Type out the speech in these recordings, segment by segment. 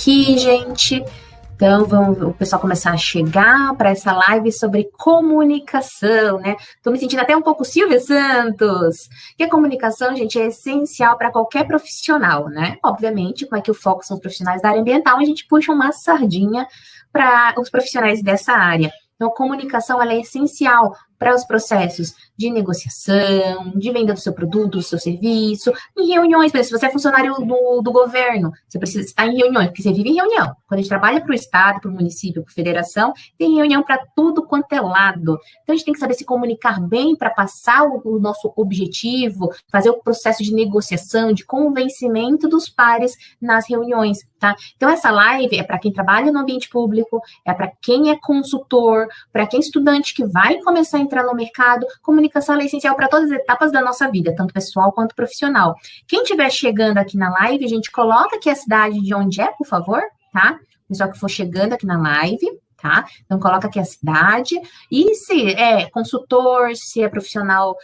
aqui, gente. Então, o pessoal começar a chegar para essa live sobre comunicação, né? Estou me sentindo até um pouco Silvia Santos. Que a comunicação, gente, é essencial para qualquer profissional, né? Obviamente, como é que o foco são os profissionais da área ambiental, a gente puxa uma sardinha para os profissionais dessa área. Então, a comunicação, ela é essencial para os processos de negociação, de venda do seu produto, do seu serviço, em reuniões. Por exemplo, se você é funcionário do governo, você precisa estar em reuniões, porque você vive em reunião. Quando a gente trabalha para o Estado, para o município, para a federação, tem reunião para tudo quanto é lado. Então, a gente tem que saber se comunicar bem para passar o nosso objetivo, fazer o processo de negociação, de convencimento dos pares nas reuniões, tá? Então, essa live é para quem trabalha no ambiente público, é para quem é consultor, para quem é estudante que vai começar a entrar no mercado. Comunicação é essencial para todas as etapas da nossa vida, tanto pessoal quanto profissional. Quem estiver chegando aqui na live, a gente coloca aqui a cidade de onde é, por favor, tá? O pessoal que for chegando aqui na live, tá? Então, coloca aqui a cidade, e se é consultor, se é profissional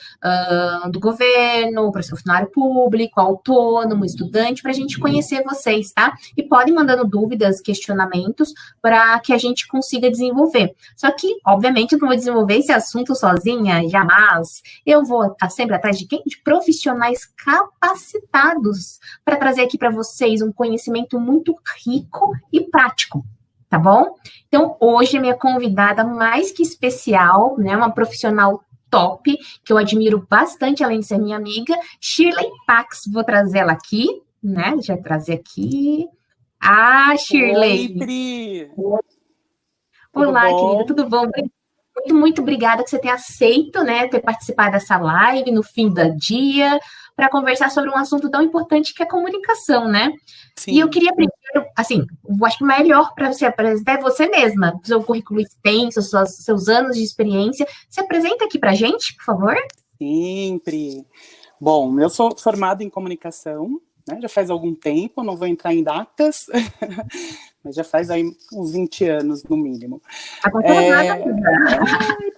do governo, funcionário público, autônomo, estudante, para a gente conhecer vocês, tá? E podem mandando dúvidas, questionamentos, para que a gente consiga desenvolver. Só que, obviamente, eu não vou desenvolver esse assunto sozinha, jamais. Eu vou estar sempre atrás de quem? De profissionais capacitados para trazer aqui para vocês um conhecimento muito rico e prático. Tá bom? Então, hoje a minha convidada mais que especial, né, uma profissional top, que eu admiro bastante, além de ser minha amiga, Shirley Pax. Vou trazer ela aqui, né? Deixa eu trazer aqui. Ah, Shirley! Oi, Pri! Olá, querida, tudo bom? Muito obrigada que você tenha aceito, né, ter participado dessa live no fim do dia, para conversar sobre um assunto tão importante que é a comunicação, né? Sim. E eu queria primeiro, assim, eu acho que o melhor para você apresentar é você mesma, seu currículo extenso, seus anos de experiência. Se apresenta aqui para a gente, por favor. Sempre. Bom, eu sou formada em comunicação, né, já faz algum tempo, não vou entrar em datas, mas já faz aí uns 20 anos, no mínimo.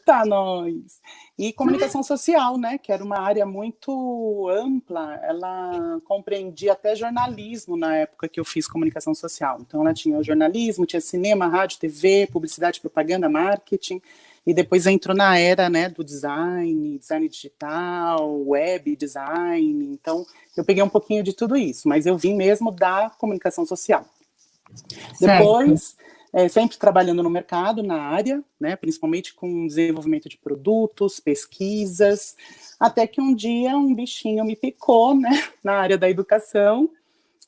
Tá, nós. E comunicação social, né, que era uma área muito ampla, ela compreendia até jornalismo na época que eu fiz comunicação social. Então, ela tinha o jornalismo, tinha cinema, rádio, TV, publicidade, propaganda, marketing, e depois entrou na era, né, do design digital, web design. Então, eu peguei um pouquinho de tudo isso, mas eu vim mesmo da comunicação social. Certo. Depois, sempre trabalhando no mercado, na área, né, principalmente com desenvolvimento de produtos, pesquisas, até que um dia um bichinho me picou, né, na área da educação,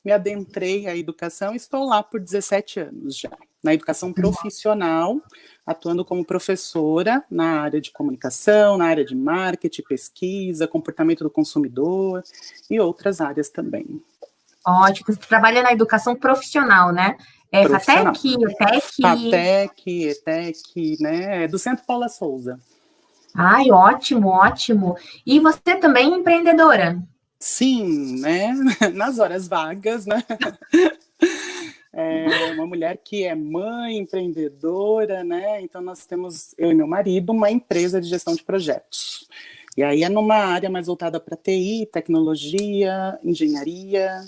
me adentrei à educação e estou lá por 17 anos já, na educação profissional, atuando como professora na área de comunicação, na área de marketing, pesquisa, comportamento do consumidor e outras áreas também. Ótimo, você trabalha na educação profissional, né? FATEC, ETEC... FATEC, ETEC, né? Do Centro Paula Souza. Ai, ótimo, ótimo. E você também é empreendedora? Sim, né? Nas horas vagas, né? É uma mulher que é mãe, empreendedora, né? Então nós temos, eu e meu marido, uma empresa de gestão de projetos. E aí é numa área mais voltada para TI, tecnologia, engenharia.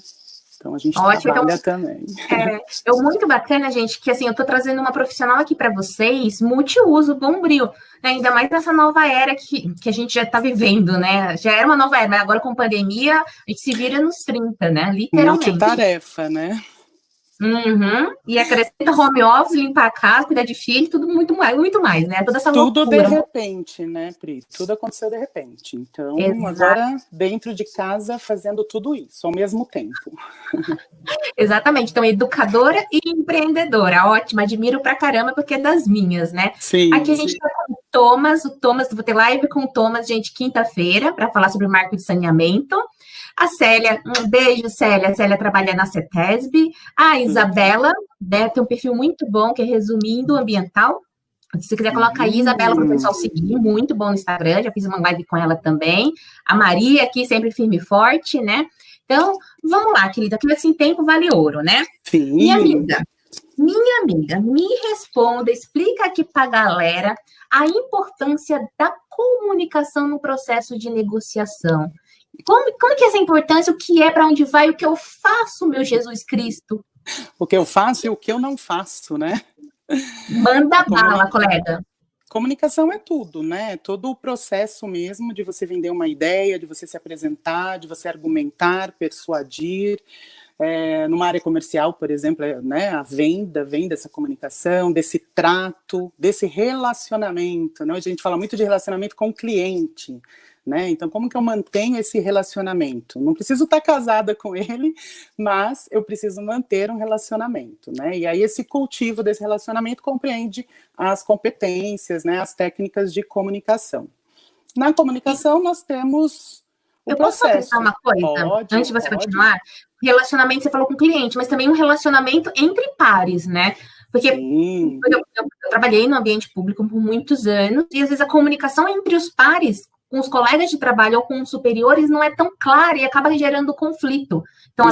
Então a gente trabalha também. É muito bacana, gente, que assim, eu estou trazendo uma profissional aqui para vocês, multiuso, bombril, né? Ainda mais nessa nova era que a gente já está vivendo, né? Já era uma nova era, mas agora com pandemia, a gente se vira nos 30, né? Literalmente. Multitarefa, né? Uhum. E acrescenta home office, limpar a casa, cuidar de filho, tudo muito mais, né? Toda essa tudo loucura. De repente, né, Pri? Tudo aconteceu de repente. Então, Exato. Agora, dentro de casa, fazendo tudo isso ao mesmo tempo. Exatamente. Então, educadora e empreendedora. Ótimo, admiro pra caramba, porque é das minhas, né? Sim. Aqui a gente tá com o Thomas, vou ter live com o Thomas, gente, quinta-feira, para falar sobre o marco de saneamento. A Célia, um beijo, Célia. A Célia trabalha na CETESB. A Isabela, né, tem um perfil muito bom, que é Resumindo Ambiental. Se você quiser, colocar aí, Isabela, para o pessoal seguir. Muito bom no Instagram, já fiz uma live com ela também. A Maria aqui, sempre firme e forte, né? Então, vamos lá, querida, que assim, tempo vale ouro, né? Sim. Minha amiga, me responda, explica aqui para a galera a importância da comunicação no processo de negociação. Como que é essa importância? O que é, para onde vai, o que eu faço, meu Jesus Cristo? O que eu faço e o que eu não faço, né? Manda bala, colega. Comunicação é tudo, né? Todo o processo mesmo de você vender uma ideia, de você se apresentar, de você argumentar, persuadir. Numa área comercial, por exemplo, né, a venda vem dessa comunicação, desse trato, desse relacionamento. Né? Hoje a gente fala muito de relacionamento com o cliente. Né? Então, como que eu mantenho esse relacionamento? Não preciso estar casada com ele, mas eu preciso manter um relacionamento. Né? E aí esse cultivo desse relacionamento compreende as competências, né, as técnicas de comunicação. Na comunicação, nós temos eu posso acrescentar uma coisa, antes de você continuar? Relacionamento, você falou com o cliente, mas também um relacionamento entre pares, né? Porque eu trabalhei no ambiente público por muitos anos, e às vezes a comunicação entre os pares, com os colegas de trabalho ou com os superiores, não é tão clara e acaba gerando conflito. Então,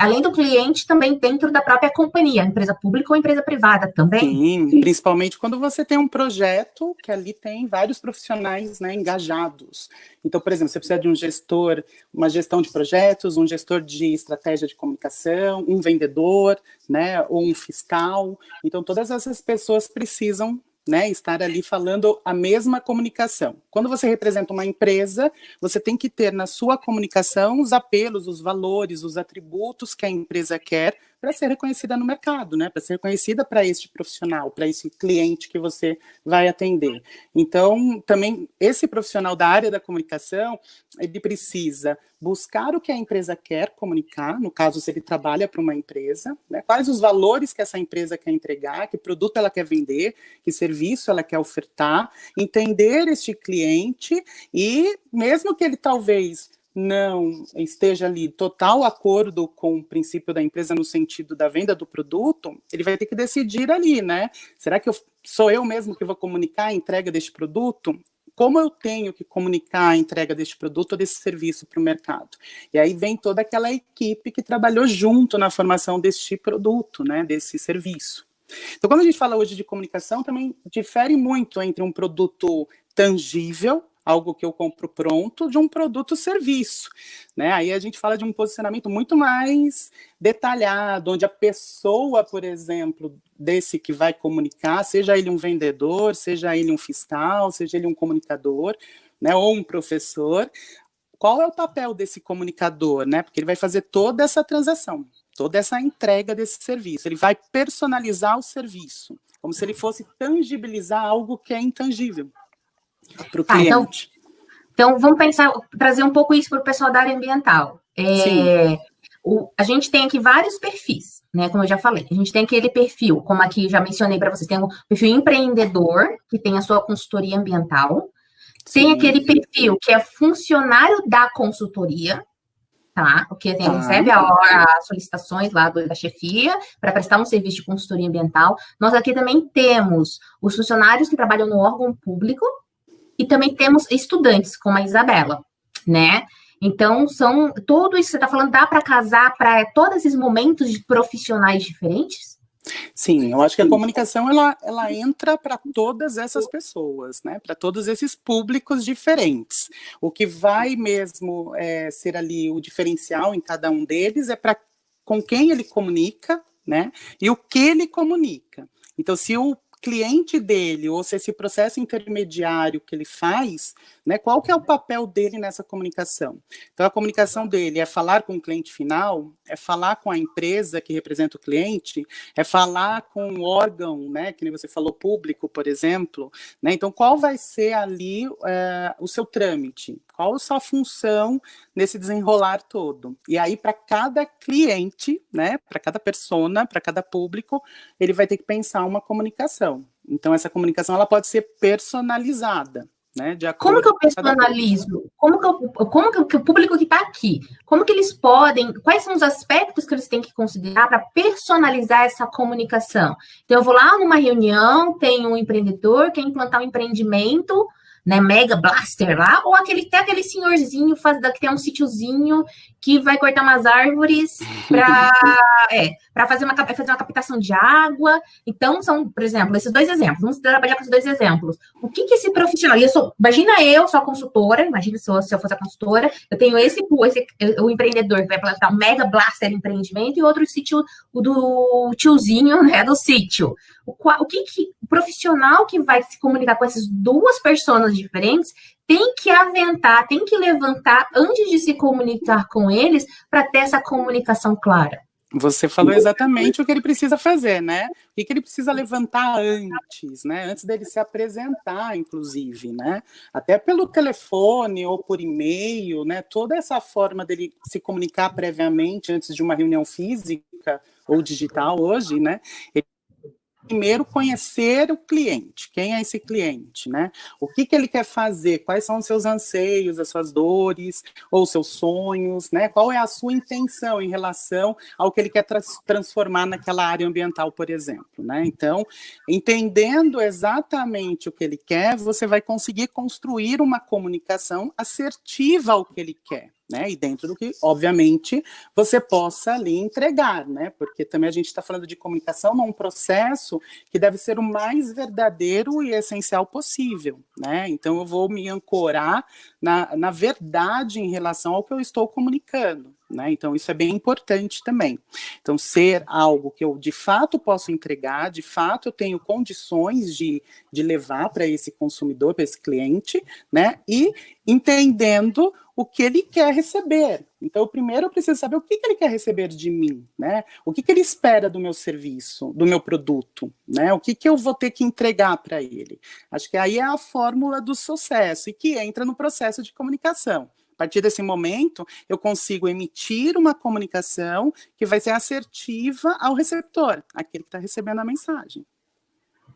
além do cliente, também dentro da própria companhia, empresa pública ou empresa privada também. Sim, principalmente quando você tem um projeto que ali tem vários profissionais, né, engajados. Então, por exemplo, você precisa de um gestor, uma gestão de projetos, um gestor de estratégia de comunicação, um vendedor, né, ou um fiscal. Então, todas essas pessoas precisam, né, estar ali falando a mesma comunicação. Quando você representa uma empresa, você tem que ter na sua comunicação os apelos, os valores, os atributos que a empresa quer para ser reconhecida no mercado, né, para ser reconhecida para este profissional, para esse cliente que você vai atender. Então, também, esse profissional da área da comunicação, ele precisa buscar o que a empresa quer comunicar, no caso, se ele trabalha para uma empresa, né, quais os valores que essa empresa quer entregar, que produto ela quer vender, que serviço ela quer ofertar, entender este cliente e, mesmo que ele talvez não esteja ali total acordo com o princípio da empresa no sentido da venda do produto, ele vai ter que decidir ali, né? Será que sou eu mesmo que vou comunicar a entrega deste produto? Como eu tenho que comunicar a entrega deste produto ou desse serviço para o mercado? E aí vem toda aquela equipe que trabalhou junto na formação deste produto, né, desse serviço. Então, quando a gente fala hoje de comunicação, também difere muito entre um produto tangível, algo que eu compro pronto, de um produto serviço, né? Aí a gente fala de um posicionamento muito mais detalhado, onde a pessoa, por exemplo, desse que vai comunicar, seja ele um vendedor, seja ele um fiscal, seja ele um comunicador, né, ou um professor, qual é o papel desse comunicador, né? Porque ele vai fazer toda essa transação, toda essa entrega desse serviço, ele vai personalizar o serviço, como se ele fosse tangibilizar algo que é intangível para o cliente. Então, vamos trazer um pouco isso para o pessoal da área ambiental. A gente tem aqui vários perfis, né? Como eu já falei, a gente tem aquele perfil, como aqui já mencionei para vocês, tem o perfil empreendedor, que tem a sua consultoria ambiental, tem aquele perfil que é funcionário da consultoria, tá? Porque recebe as solicitações lá da chefia para prestar um serviço de consultoria ambiental. Nós aqui também temos os funcionários que trabalham no órgão público, e também temos estudantes, como a Isabela, né? Então, tudo isso que você está falando, dá para casar para todos esses momentos de profissionais diferentes? Sim, eu acho que a comunicação, ela entra para todas essas pessoas, né? Para todos esses públicos diferentes. O que vai mesmo ser ali o diferencial em cada um deles é para com quem ele comunica, né? E o que ele comunica. Então, se o cliente dele, ou se esse processo intermediário que ele faz, né, qual que é o papel dele nessa comunicação? Então, a comunicação dele é falar com o cliente final, é falar com a empresa que representa o cliente, é falar com o órgão, né, que nem você falou, público, por exemplo, né? Então, qual vai ser ali o seu trâmite? Qual a sua função nesse desenrolar todo? E aí, para cada cliente, né, para cada persona, para cada público, ele vai ter que pensar uma comunicação. Então, essa comunicação ela pode ser personalizada, né? De acordo como que eu personalizo? Como que o público que está aqui, como que eles podem, quais são os aspectos que eles têm que considerar para personalizar essa comunicação? Então, eu vou lá numa reunião, tem um empreendedor, quer implantar um empreendimento, né, Mega Blaster lá, ou até aquele senhorzinho que tem um sítiozinho que vai cortar umas árvores para fazer uma captação de água. Então, são, por exemplo, esses dois exemplos. Vamos trabalhar com esses dois exemplos. O que esse profissional... Imagina eu sou a consultora, imagina se eu fosse a consultora, eu tenho o empreendedor que vai plantar um Mega Blaster empreendimento e outro sítio, o do tiozinho, né, do sítio. O profissional que vai se comunicar com essas duas personas diferentes tem que aventar, tem que levantar antes de se comunicar com eles para ter essa comunicação clara. Você falou exatamente o que ele precisa fazer, né? O que ele precisa levantar antes, né? Antes dele se apresentar, inclusive, né? Até pelo telefone ou por e-mail, né? Toda essa forma dele se comunicar previamente antes de uma reunião física ou digital hoje, né? Primeiro, conhecer o cliente. Quem é esse cliente, né? O que ele quer fazer? Quais são os seus anseios, as suas dores ou seus sonhos, né? Qual é a sua intenção em relação ao que ele quer transformar naquela área ambiental, por exemplo, né? Então, entendendo exatamente o que ele quer, você vai conseguir construir uma comunicação assertiva ao que ele quer. Né, e dentro do que, obviamente, você possa ali entregar, né, porque também a gente está falando de comunicação num processo que deve ser o mais verdadeiro e essencial possível, né, então eu vou me ancorar na verdade em relação ao que eu estou comunicando, né, então isso é bem importante também, então ser algo que eu de fato posso entregar, de fato eu tenho condições de levar para esse consumidor, para esse cliente, né, e entendendo o que ele quer receber. Então, primeiro eu preciso saber o que ele quer receber de mim, né? O que ele espera do meu serviço, do meu produto, né? O que eu vou ter que entregar para ele. Acho que aí é a fórmula do sucesso e que entra no processo de comunicação. A partir desse momento, eu consigo emitir uma comunicação que vai ser assertiva ao receptor, aquele que está recebendo a mensagem.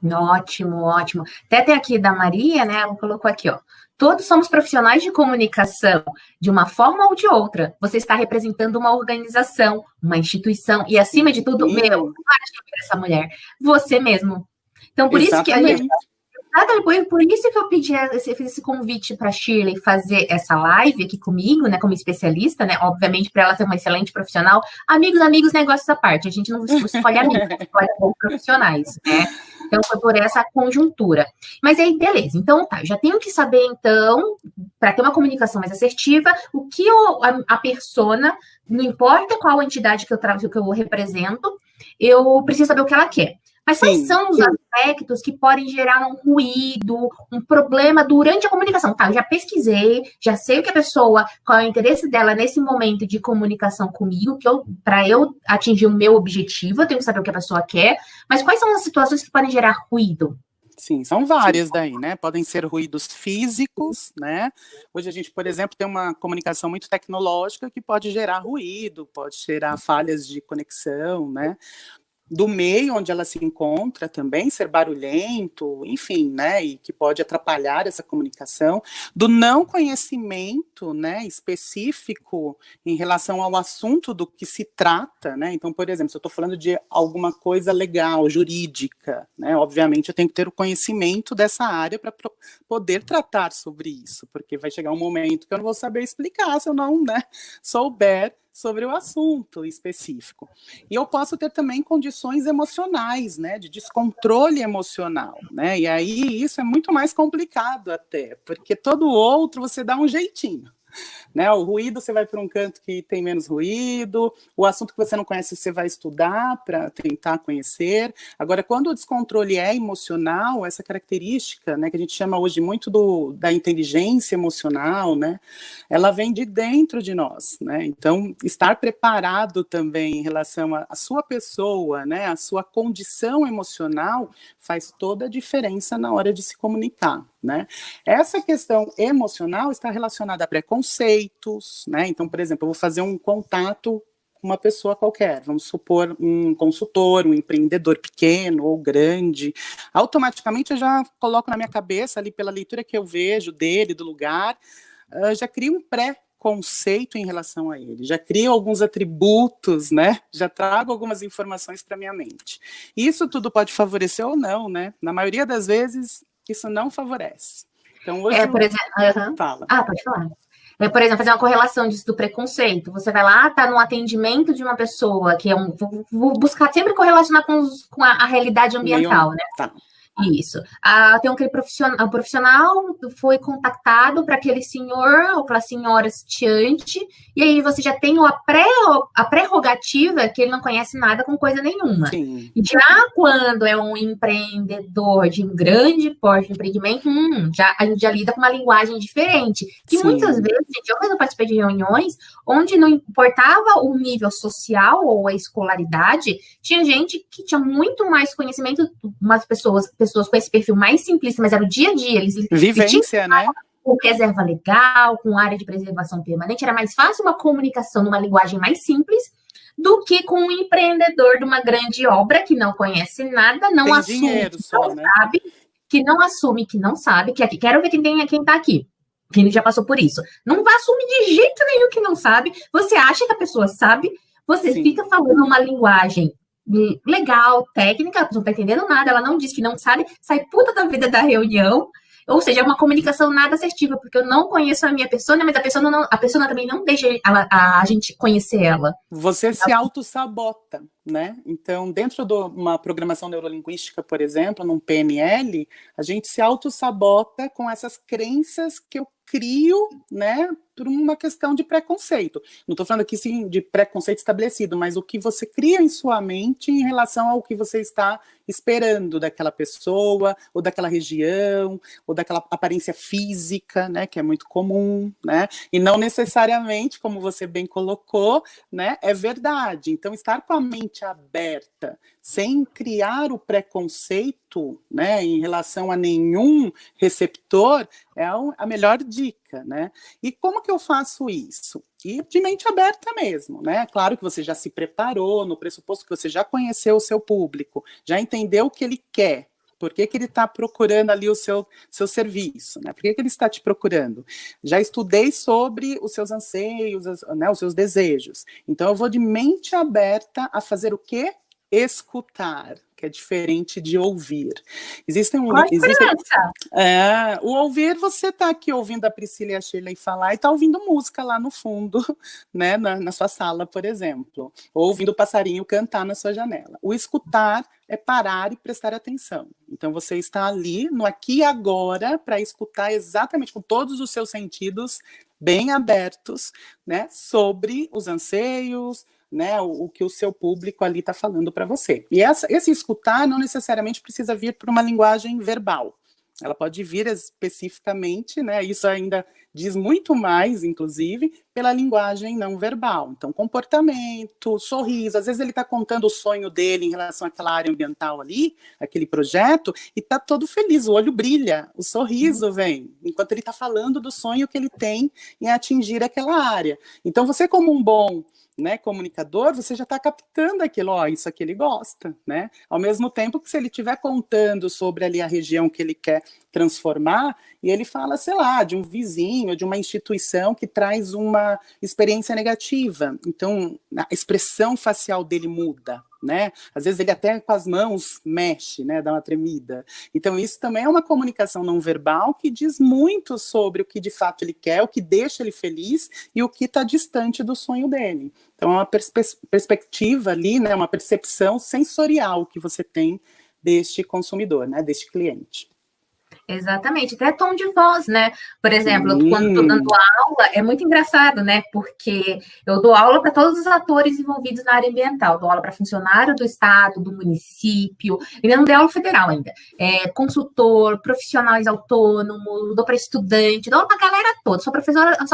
Ótimo, ótimo. Até tem aqui da Maria, né? Ela colocou aqui, ó. Todos somos profissionais de comunicação, de uma forma ou de outra. Você está representando uma organização, uma instituição, e acima de tudo, essa mulher, você mesmo. Então, por isso que a gente... Por isso que eu fiz esse convite para a Shirley fazer essa live aqui comigo, né, como especialista, né, obviamente para ela ser uma excelente profissional. Amigos, negócios à parte, a gente não escolhe amigos, escolhe profissionais, né? Então, foi por essa conjuntura. Mas aí, beleza. Então, tá, eu já tenho que saber, então, para ter uma comunicação mais assertiva, o que a persona, não importa qual entidade que eu represento, eu preciso saber o que ela quer. Mas quais são os aspectos que podem gerar um ruído, um problema durante a comunicação? Tá, eu já pesquisei, já sei o que a pessoa, qual é o interesse dela nesse momento de comunicação comigo, para eu atingir o meu objetivo, eu tenho que saber o que a pessoa quer, mas quais são as situações que podem gerar ruído? Sim, são várias daí, né? Podem ser ruídos físicos, né? Hoje a gente, por exemplo, tem uma comunicação muito tecnológica que pode gerar ruído, pode gerar falhas de conexão, né? Do meio onde ela se encontra também, ser barulhento, enfim, né, e que pode atrapalhar essa comunicação, do não conhecimento, né, específico em relação ao assunto do que se trata, né, então, por exemplo, se eu estou falando de alguma coisa legal, jurídica, né, obviamente eu tenho que ter o conhecimento dessa área para poder tratar sobre isso, porque vai chegar um momento que eu não vou saber explicar se eu não, né, souber sobre o assunto específico. E eu posso ter também condições emocionais, né, de descontrole emocional, né, e aí isso é muito mais complicado até, porque todo outro você dá um jeitinho. Né, o ruído você vai para um canto que tem menos ruído, o assunto que você não conhece você vai estudar para tentar conhecer. Agora, quando o descontrole é emocional, essa característica, né, que a gente chama hoje muito da inteligência emocional, né, ela vem de dentro de nós, né, então estar preparado também em relação à sua pessoa, né, a sua condição emocional faz toda a diferença na hora de se comunicar. Né? Essa questão emocional está relacionada a preconceitos, né? Então, por exemplo, eu vou fazer um contato com uma pessoa qualquer, vamos supor um consultor, um empreendedor pequeno ou grande, automaticamente eu já coloco na minha cabeça ali pela leitura que eu vejo dele, do lugar, já crio um pré-conceito em relação a ele, já crio alguns atributos, né? Já trago algumas informações para minha mente. Isso tudo pode favorecer ou não, né? Na maioria das vezes isso não favorece. Então, hoje, Por exemplo, fala. Pode falar. Por exemplo, fazer uma correlação disso do preconceito. Você vai lá, tá no atendimento de uma pessoa que é vou buscar sempre correlacionar com a realidade ambiental, né? Tá. Isso. Tem aquele profissional, o profissional foi contactado para aquele senhor ou aquela senhora sitiante, e aí você já tem a prerrogativa que ele não conhece nada com coisa nenhuma. Sim. Já quando é um empreendedor de grande porte de empreendimento, a gente já lida com uma linguagem diferente. Que Sim. Muitas vezes, eu mesmo participei de reuniões onde não importava o nível social ou a escolaridade, tinha gente que tinha muito mais conhecimento, umas pessoas com esse perfil mais simplista, mas era o dia a dia. Vivência, né? Com reserva legal, com área de preservação permanente, era mais fácil uma comunicação numa linguagem mais simples do que com um empreendedor de uma grande obra que não conhece nada, não assume que não sabe, que não assume que não sabe, que aqui, quero ver quem tá aqui, quem já passou por isso. Não vai assumir de jeito nenhum que não sabe, você acha que a pessoa sabe, você fica falando uma linguagem legal, técnica, a pessoa não tá entendendo nada, ela não diz que não sabe, sai puta da vida da reunião, ou seja, é uma comunicação nada assertiva, porque eu não conheço a minha persona, mas a persona também não deixa a gente conhecer ela. Você se auto-sabota, né? Então, dentro de uma programação neurolinguística, por exemplo, num PNL, a gente se auto-sabota com essas crenças que eu crio, né, por uma questão de preconceito. Não estou falando aqui, sim, de preconceito estabelecido, mas o que você cria em sua mente em relação ao que você está esperando daquela pessoa, ou daquela região, ou daquela aparência física, né, que é muito comum, né, e não necessariamente, como você bem colocou, né, é verdade. Então, estar com a mente aberta, sem criar o preconceito, né, em relação a nenhum receptor, é a melhor dica, né? E como que eu faço isso? E de mente aberta mesmo, né? Claro que você já se preparou, no pressuposto que você já conheceu o seu público, já entendeu o que ele quer, por que ele está procurando ali o seu serviço, né? Por que ele está te procurando? Já estudei sobre os seus anseios, né, os seus desejos. Então, eu vou de mente aberta a fazer o quê? Escutar, que é diferente de ouvir. O ouvir, você está aqui ouvindo a Priscila e a Shirley falar e está ouvindo música lá no fundo, né, na sua sala, por exemplo, ou ouvindo o passarinho cantar na sua janela. O escutar é parar e prestar atenção. Então, você está ali, no aqui e agora, para escutar exatamente com todos os seus sentidos bem abertos, né, sobre os anseios, né, o que o seu público ali está falando para você. E esse escutar não necessariamente precisa vir por uma linguagem verbal. Ela pode vir especificamente, né, isso ainda diz muito mais, inclusive, pela linguagem não verbal. Então, comportamento, sorriso. Às vezes ele está contando o sonho dele em relação àquela área ambiental ali, aquele projeto, e está todo feliz, o olho brilha, o sorriso vem, enquanto ele está falando do sonho que ele tem em atingir aquela área. Então, você como um bom, né, comunicador, você já está captando aquilo, isso aqui ele gosta, né? Ao mesmo tempo que se ele estiver contando sobre ali a região que ele quer transformar, e ele fala, sei lá, de um vizinho, de uma instituição que traz uma experiência negativa. Então, a expressão facial dele muda, né? Às vezes ele até com as mãos mexe, né? Dá uma tremida. Então, isso também é uma comunicação não verbal que diz muito sobre o que de fato ele quer, o que deixa ele feliz e o que está distante do sonho dele. Então, é uma perspectiva ali, né? Uma percepção sensorial que você tem deste consumidor, né? Deste cliente. Exatamente, até tom de voz, né? Por exemplo, quando estou dando aula, é muito engraçado, né? Porque eu dou aula para todos os atores envolvidos na área ambiental, dou aula para funcionário do estado, do município, ainda não dei aula federal ainda, consultor, profissionais autônomos, dou para estudante, dou aula para a galera toda, sou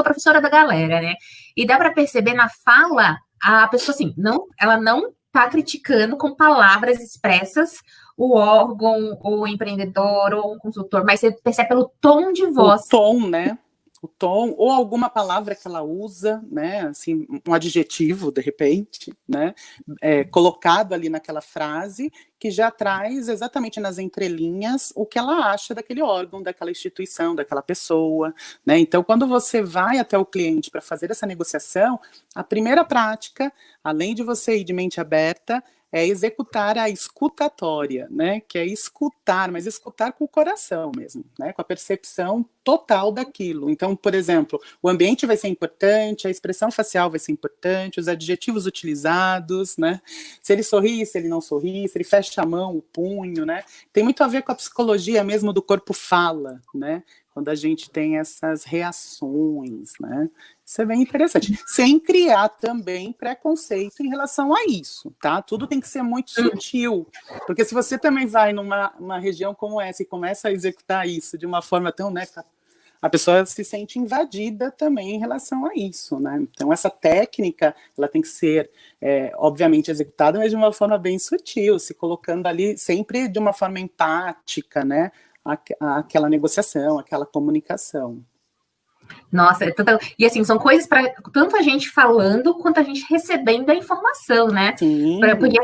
professora da galera, né? E dá para perceber na fala, a pessoa assim, ela não está criticando com palavras expressas o órgão, ou o empreendedor, ou um consultor, mas você percebe pelo tom de voz. O tom, né? O tom, ou alguma palavra que ela usa, né? Assim, um adjetivo, de repente, né? Colocado ali naquela frase, que já traz exatamente nas entrelinhas o que ela acha daquele órgão, daquela instituição, daquela pessoa, né? Então, quando você vai até o cliente para fazer essa negociação, a primeira prática, além de você ir de mente aberta, é executar a escutatória, né? Que é escutar, mas escutar com o coração mesmo, né? Com a percepção total daquilo. Então, por exemplo, o ambiente vai ser importante, a expressão facial vai ser importante, os adjetivos utilizados, né? Se ele sorri, se ele não sorri, se ele fecha a mão, o punho, né? Tem muito a ver com a psicologia mesmo do corpo fala, né? Quando a gente tem essas reações, né? Isso é bem interessante. Sem criar também preconceito em relação a isso, tá? Tudo tem que ser muito sutil, porque se você também vai numa região como essa e começa a executar isso de uma forma tão, né, a pessoa se sente invadida também em relação a isso, né? Então, essa técnica, ela tem que ser, obviamente, executada, mas de uma forma bem sutil, se colocando ali sempre de uma forma empática, né? Aquela negociação, aquela comunicação. Nossa, e assim, são coisas para tanto a gente falando quanto a gente recebendo a informação, né? Porque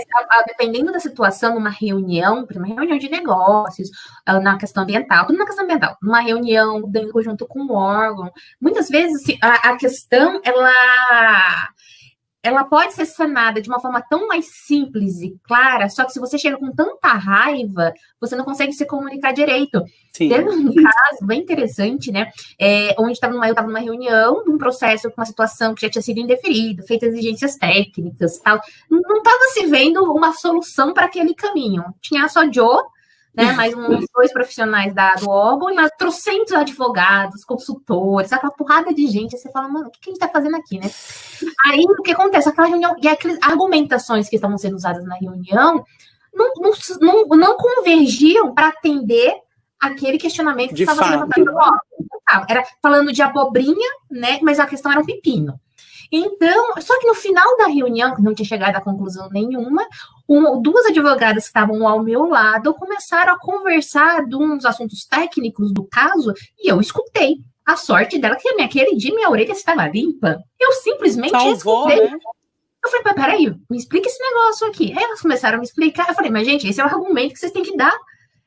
dependendo da situação, numa reunião de negócios, na questão ambiental, tudo na questão ambiental, numa reunião junto com o órgão, muitas vezes a questão, ela pode ser sanada de uma forma tão mais simples e clara, só que se você chega com tanta raiva, você não consegue se comunicar direito. Sim. Teve um caso bem interessante, né? Onde eu estava numa reunião, num processo com uma situação que já tinha sido indeferida, feita exigências técnicas, tal. Não estava se vendo uma solução para aquele caminho. Tinha só Joe, né, mais uns 2 profissionais do órgão e mais trocentos advogados, consultores, aquela porrada de gente. Aí você fala, mano, o que a gente tá fazendo aqui, né? Aí, o que acontece? Aquela reunião, e aquelas argumentações que estavam sendo usadas na reunião não convergiam para atender aquele questionamento que estava sendo levantado pelo órgão. Era falando de abobrinha, né, mas a questão era um pepino. Então, só que no final da reunião, que não tinha chegado a conclusão nenhuma, 2 advogadas que estavam ao meu lado começaram a conversar de uns assuntos técnicos do caso e eu escutei. A sorte dela que aquele dia minha orelha estava limpa. Eu simplesmente escutei. Né? Eu falei, peraí, me explica esse negócio aqui. Aí elas começaram a me explicar. Eu falei, mas gente, esse é o argumento que vocês têm que dar.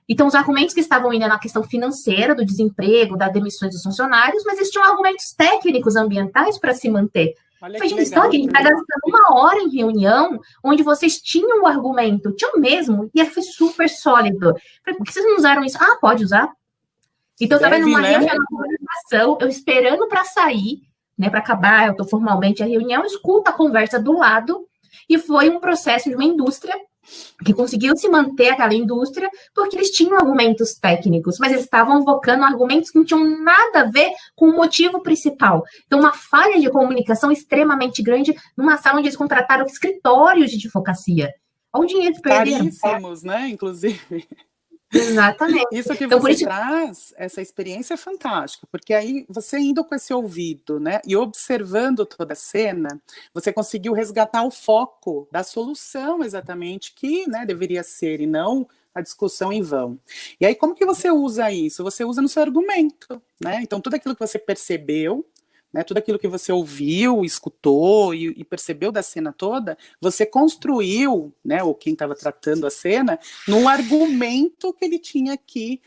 Então, os argumentos que estavam indo na questão financeira, do desemprego, das demissões dos funcionários, mas existiam argumentos técnicos ambientais para se manter. Olha, gente, então, a gente está gastando 1 hora em reunião onde vocês tinham o argumento, tinham mesmo, e foi super sólido. Por que vocês não usaram isso? Ah, pode usar. Então, eu estava numa reunião de comunicação, eu esperando para sair, né, para acabar, eu estou formalmente a reunião, escuto a conversa do lado, e foi um processo de uma indústria que conseguiu se manter aquela indústria porque eles tinham argumentos técnicos, mas eles estavam invocando argumentos que não tinham nada a ver com o motivo principal. Então, uma falha de comunicação extremamente grande numa sala onde eles contrataram escritórios de advocacia. Olha o dinheiro que perderam. Caríssimos, né, inclusive. Exatamente. Isso que então, você traz, essa experiência é fantástica, porque aí você indo com esse ouvido, né, e observando toda a cena, você conseguiu resgatar o foco da solução exatamente que, né, deveria ser, e não a discussão em vão. E aí como que você usa isso? Você usa no seu argumento, né, então tudo aquilo que você percebeu, né, tudo aquilo que você ouviu, escutou e percebeu da cena toda, você construiu, né, ou quem estava tratando a cena, num argumento que ele tinha que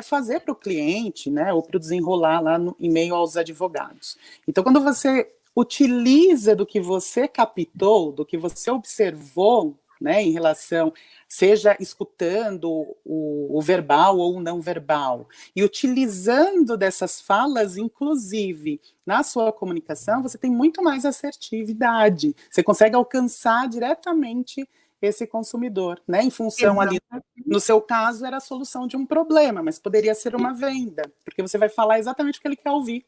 fazer para o cliente, né, ou para o desenrolar lá em meio aos advogados. Então, quando você utiliza do que você captou, do que você observou, né, em relação, seja escutando o verbal ou o não verbal, e utilizando dessas falas, inclusive, na sua comunicação, você tem muito mais assertividade, você consegue alcançar diretamente esse consumidor, né, em função ali, no seu caso, era a solução de um problema, mas poderia ser uma venda, porque você vai falar exatamente o que ele quer ouvir.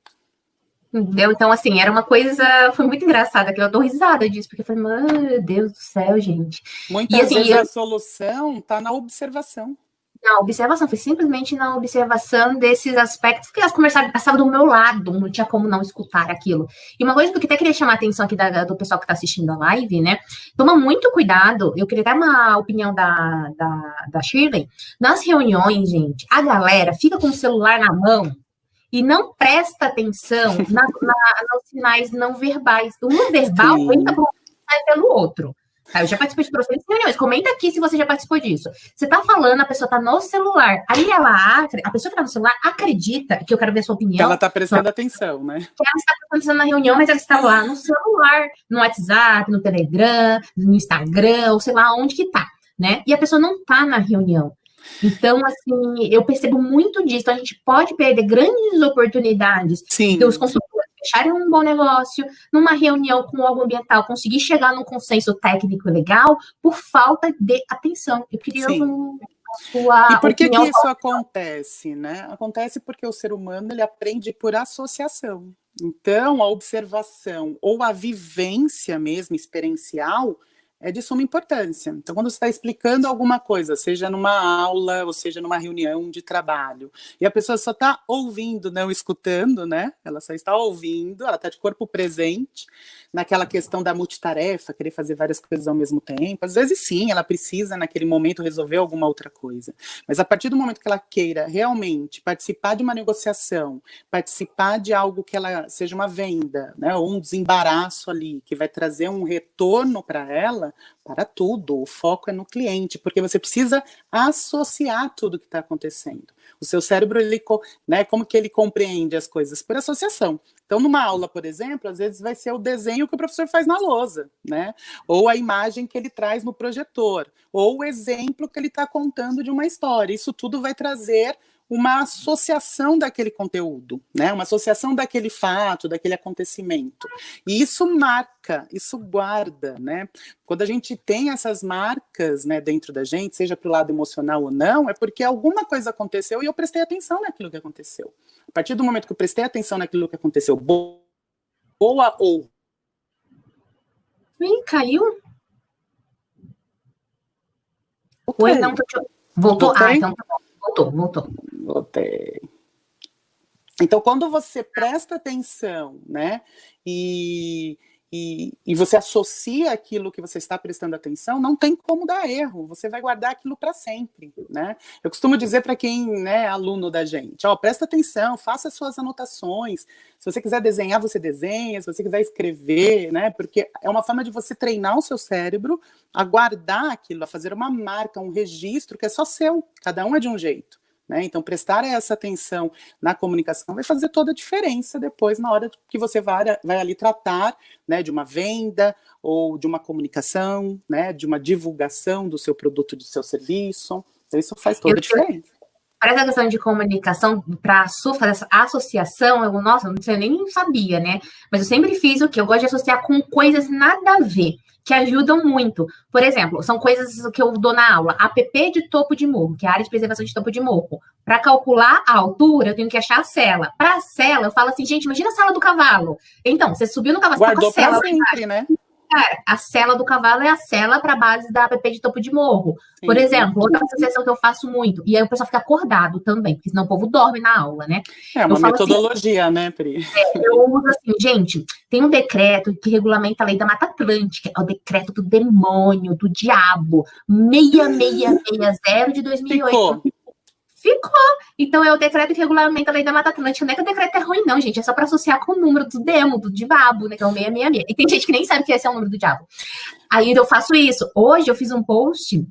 Entendeu? Então, assim, era uma coisa, foi muito engraçada, que eu dou risada disso, porque eu falei, meu Deus do céu, gente. Muitas vezes a solução está na observação. Na observação, foi simplesmente na observação desses aspectos que elas conversavam do meu lado, não tinha como não escutar aquilo. E uma coisa que eu até queria chamar a atenção aqui do pessoal que está assistindo a live, né? Toma muito cuidado, eu queria dar uma opinião da Shirley. Nas reuniões, gente, a galera fica com o celular na mão e não presta atenção nos sinais não verbais. O não verbal entra pelo outro. Eu já participei de processos de reuniões. Comenta aqui se você já participou disso. Você tá falando, a pessoa tá no celular. Aí a pessoa que tá no celular acredita, que eu quero ver a sua opinião. Que ela tá prestando atenção, né? Que ela está prestando atenção na reunião, mas ela está lá no celular, no WhatsApp, no Telegram, no Instagram, ou sei lá onde que tá, né? E a pessoa não tá na reunião. Então, assim, eu percebo muito disso. Então, a gente pode perder grandes oportunidades de os Sim, consultores fecharem um bom negócio, numa reunião com o órgão ambiental, conseguir chegar num consenso técnico legal por falta de atenção. Eu queria ouvir sim. a sua E por que que opinião. isso acontece, né? Acontece porque o ser humano ele aprende por associação. Então, a observação ou a vivência mesmo experiencial é de suma importância. Então, quando você está explicando alguma coisa, seja numa aula ou seja numa reunião de trabalho, e a pessoa só está ouvindo, não escutando, né? Ela só está ouvindo, ela está de corpo presente naquela questão da multitarefa, querer fazer várias coisas ao mesmo tempo. Às vezes, sim, ela precisa, naquele momento, resolver alguma outra coisa. Mas a partir do momento que ela queira realmente participar de uma negociação, participar de algo que ela seja uma venda, né, ou um desembaraço ali, que vai trazer um retorno para ela, para tudo, o foco é no cliente, porque você precisa associar tudo que está acontecendo. O seu cérebro, ele, né, como que ele compreende as coisas? Por associação. Então, numa aula, por exemplo, às vezes vai ser o desenho que o professor faz na lousa, né? Ou a imagem que ele traz no projetor, ou o exemplo que ele está contando de uma história. Isso tudo vai trazer uma associação daquele conteúdo, né? Uma associação daquele fato, daquele acontecimento. E isso marca, isso guarda, né? Quando a gente tem essas marcas, né, dentro da gente, seja para o lado emocional ou não, é porque alguma coisa aconteceu e eu prestei atenção naquilo que aconteceu. A partir do momento que eu prestei atenção naquilo que aconteceu, boa ou... Ih, caiu? Oi, não, Ok, tô te... Voltou? Ah, voltei? então tá bom. Voltou. Voltei. Então, quando você presta atenção, né, e você associa aquilo que você está prestando atenção, não tem como dar erro, você vai guardar aquilo para sempre, né? Eu costumo dizer para quem, né, é aluno da gente, ó, presta atenção, faça as suas anotações, se você quiser desenhar, você desenha, se você quiser escrever, né, porque é uma forma de você treinar o seu cérebro a guardar aquilo, a fazer uma marca, um registro que é só seu, cada um é de um jeito. Né? Então, prestar essa atenção na comunicação vai fazer toda a diferença depois, na hora que você vai ali tratar, né, de uma venda ou de uma comunicação, né, de uma divulgação do seu produto, do seu serviço. Então, isso faz toda a diferença. Para essa questão de comunicação, para fazer essa associação, nossa, eu nem sabia, né? Mas eu sempre fiz o que? Eu gosto de associar com coisas nada a ver, que ajudam muito. Por exemplo, são coisas que eu dou na aula. APP de topo de morro, que é a área de preservação de topo de morro. Para calcular a altura, eu tenho que achar a cela. Para a cela, eu falo assim, gente, imagina a sela do cavalo. Então, você subiu no cavalo, você tá com a cela. Guardou para sempre, né? Cara, a cela do cavalo é a cela para a base da APP de topo de morro. Sim. Por exemplo, outra associação que eu faço muito, e aí o pessoal fica acordado também, porque senão o povo dorme na aula, né? É uma metodologia, assim, né, Pri? Eu uso assim, gente, tem um decreto que regulamenta a lei da Mata Atlântica, é o decreto do demônio, do diabo, 6660 de 2008. Ficou. Então, é o decreto que regulamenta a lei da Mata Atlântica. Não é que o decreto é ruim, não, gente. É só para associar com o número do demo, do diabo, né? Que é o 666. E tem gente que nem sabe que esse é o número do diabo. Aí eu faço isso. Hoje eu fiz um post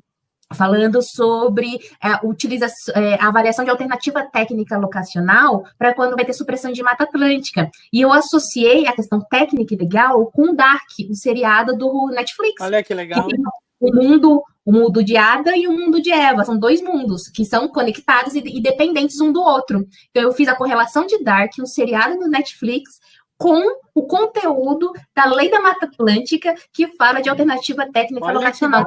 falando sobre a avaliação de alternativa técnica locacional para quando vai ter supressão de Mata Atlântica. E eu associei a questão técnica e legal com o Dark, o seriado do Netflix. Olha que legal. O mundo de Ada e o mundo de Eva. São dois mundos que são conectados e dependentes um do outro. Então, eu fiz a correlação de Dark, um seriado do Netflix, com o conteúdo da Lei da Mata Atlântica, que fala de alternativa técnica locacional.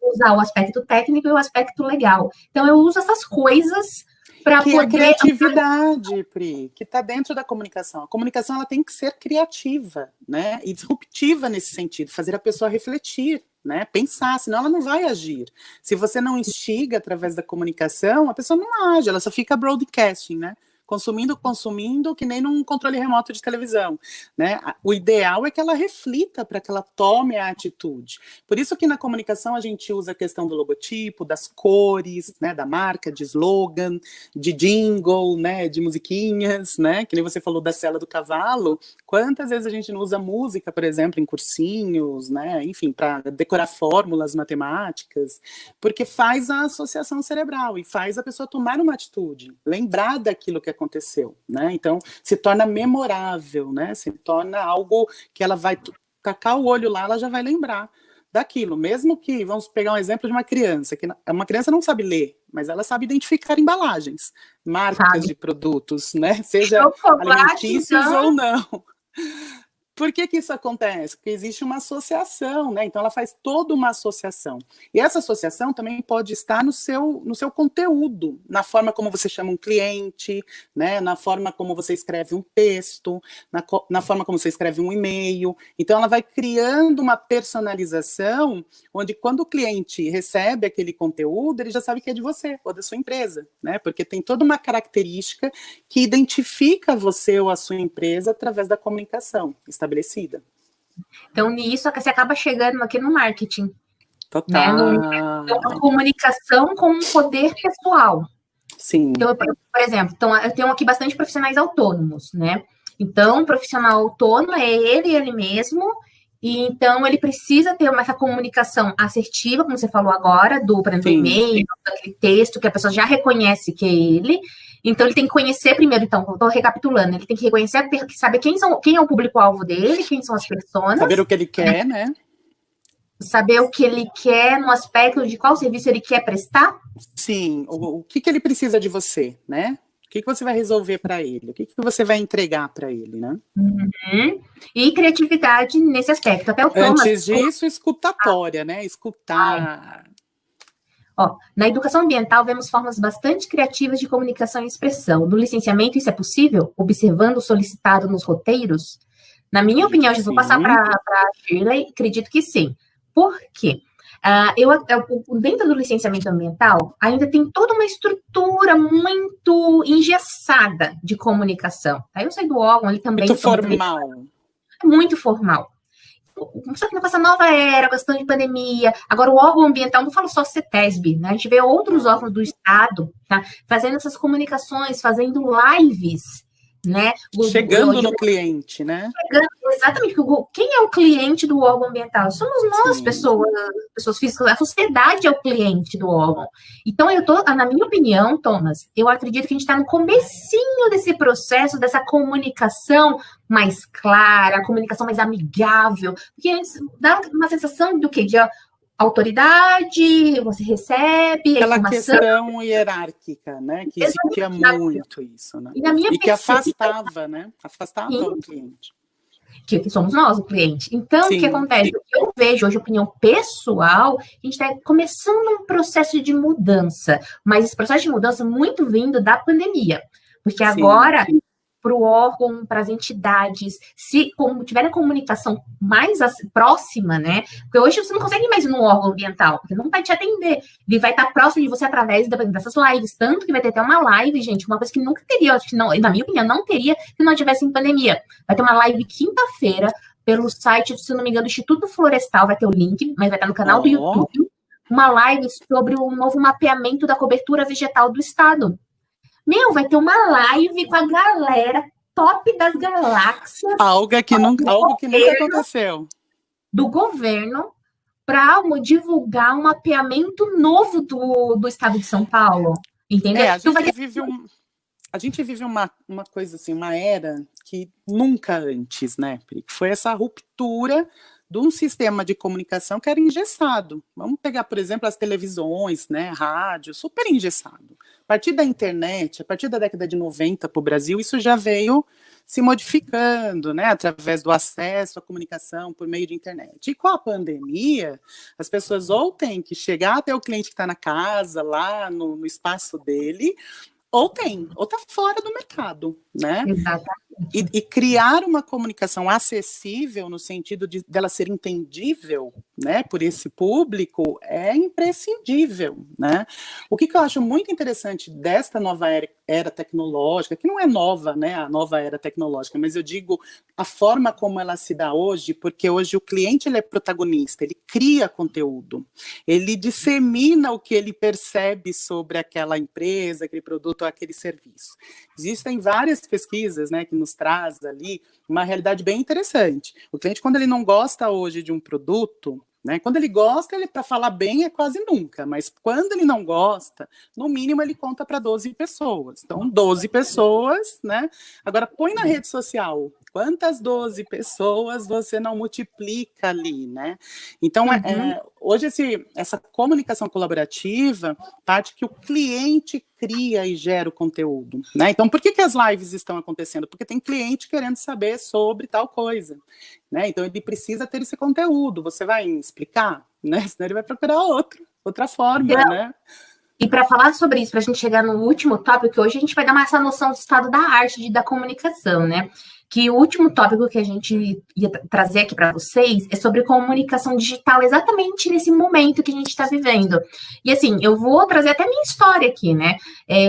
Usar o aspecto técnico e o aspecto legal. Então, eu uso essas coisas para poder... a criatividade, Pri, que está dentro da comunicação. A comunicação ela tem que ser criativa, né? E disruptiva nesse sentido, fazer a pessoa refletir, né? Pensar, senão ela não vai agir. Se você não instiga através da comunicação, a pessoa não age, ela só fica broadcasting, né? Consumindo, que nem num controle remoto de televisão, né? O ideal é que ela reflita para que ela tome a atitude. Por isso que na comunicação a gente usa a questão do logotipo, das cores, né, da marca, de slogan, de jingle, né, de musiquinhas, né? Que nem você falou da cela do cavalo. Quantas vezes a gente não usa música, por exemplo, em cursinhos, né? Enfim, para decorar fórmulas matemáticas, porque faz a associação cerebral e faz a pessoa tomar uma atitude, lembrar daquilo que aconteceu, né? Então, se torna memorável, né? Se torna algo que ela vai tacar o olho lá, ela já vai lembrar daquilo. Mesmo que, vamos pegar um exemplo de uma criança, que uma criança não sabe ler, mas ela sabe identificar embalagens, marcas Sabe? de produtos, né? Seja Chocolate, alimentícios então. ou não. Por que que isso acontece? Porque existe uma associação, né? Então ela faz toda uma associação. E essa associação também pode estar no seu conteúdo, na forma como você chama um cliente, né? Na forma como você escreve um texto, na forma como você escreve um e-mail. Então ela vai criando uma personalização, onde quando o cliente recebe aquele conteúdo, ele já sabe que é de você ou da sua empresa, né? Porque tem toda uma característica que identifica você ou a sua empresa através da comunicação estabelecida. Então, nisso você acaba chegando aqui no marketing, né? Total. Então, a comunicação com um poder pessoal. Sim. Então, por exemplo, então, eu tenho aqui bastante profissionais autônomos, né? Então, um profissional autônomo é ele mesmo, e então ele precisa ter essa comunicação assertiva, como você falou agora, por exemplo, do e-mail, daquele texto que a pessoa já reconhece que é ele. Então, ele tem que conhecer primeiro, então, estou recapitulando, ele tem que reconhecer, saber quem é o público-alvo dele, quem são as pessoas. Saber o que ele quer, né? Saber o que ele quer no aspecto de qual serviço ele quer prestar. Sim, o que ele precisa de você, né? O que você vai resolver para ele? O que você vai entregar para ele, né? Uhum. E criatividade nesse aspecto. Até o Thomas... Antes disso, escutatória, né? Escutar... Ó, na educação ambiental, vemos formas bastante criativas de comunicação e expressão. No licenciamento, isso é possível? Observando o solicitado nos roteiros? Na minha opinião, já vou passar para a Shirley, acredito que sim. Por quê? Dentro do licenciamento ambiental, ainda tem toda uma estrutura muito engessada de comunicação. Aí eu saí do órgão, ele também... Muito formal. Muito formal. Só que com essa nova era, questão de pandemia, agora o órgão ambiental, não falo só CETESB, né? A gente vê outros órgãos do Estado, tá? Fazendo essas comunicações, fazendo lives, né? Chegando no cliente, né? Exatamente. Quem é o cliente do órgão ambiental? Somos nós, pessoas físicas. A sociedade é o cliente do órgão. Então, na minha opinião, Thomas, eu acredito que a gente está no comecinho desse processo, dessa comunicação mais clara, comunicação mais amigável, porque antes dá uma sensação do quê? De autoridade, você recebe a aquela informação. Questão hierárquica, né? Que existia muito isso, né? E que afastava, né? Afastava o cliente. Que somos nós, o cliente. Então, o que acontece? O que eu vejo hoje, opinião pessoal, a gente está começando um processo de mudança, mas esse processo de mudança muito vindo da pandemia, porque agora... para o órgão, para as entidades, se tiverem comunicação mais próxima, né? Porque hoje você não consegue mais ir no órgão ambiental, porque não vai te atender. Ele vai estar próximo de você através dessas lives, tanto que vai ter até uma live, gente, uma coisa que nunca teria, acho que não, na minha opinião, não teria se não tivesse em pandemia. Vai ter uma live quinta-feira pelo site, se não me engano, do Instituto Florestal, vai ter o link, mas vai estar no canal do YouTube, uma live sobre o novo mapeamento da cobertura vegetal do estado. Vai ter uma live com a galera top das galáxias. Algo que nunca aconteceu. Do governo para divulgar um mapeamento novo do estado de São Paulo. Entendeu? A gente vive uma coisa assim, uma era que nunca antes, né, Pri? Foi essa ruptura de um sistema de comunicação que era engessado. Vamos pegar, por exemplo, as televisões, né, rádio, super engessado. A partir da internet, a partir da década de 90 para o Brasil, isso já veio se modificando, né, através do acesso à comunicação por meio de internet. E com a pandemia, as pessoas ou têm que chegar até o cliente que está na casa, lá no espaço dele, ou está fora do mercado, né? Exatamente. E criar uma comunicação acessível no sentido dela ser entendível, né, por esse público é imprescindível, né? O que eu acho muito interessante desta nova era tecnológica, que não é nova, né, a nova era tecnológica, mas eu digo a forma como ela se dá hoje, porque hoje o cliente ele é protagonista, ele cria conteúdo, ele dissemina o que ele percebe sobre aquela empresa, aquele produto ou aquele serviço. Existem várias pesquisas, né, que nos traz ali uma realidade bem interessante. O cliente, quando ele não gosta hoje de um produto, né, quando ele gosta, ele para falar bem é quase nunca, mas quando ele não gosta, no mínimo ele conta para 12 pessoas. Então, 12 pessoas, né? Agora, põe na rede social quantas 12 pessoas você não multiplica ali, né? Então, hoje essa comunicação colaborativa parte que o cliente cria e gera o conteúdo, né? Então, por que as lives estão acontecendo? Porque tem cliente querendo saber sobre tal coisa, né? Então, ele precisa ter esse conteúdo. Você vai explicar, né? Senão ele vai procurar outra forma, né? E para falar sobre isso, para a gente chegar no último tópico, hoje a gente vai dar mais essa noção do estado da arte, da comunicação, né? Que o último tópico que a gente ia trazer aqui para vocês é sobre comunicação digital, exatamente nesse momento que a gente está vivendo. E assim, eu vou trazer até minha história aqui, né?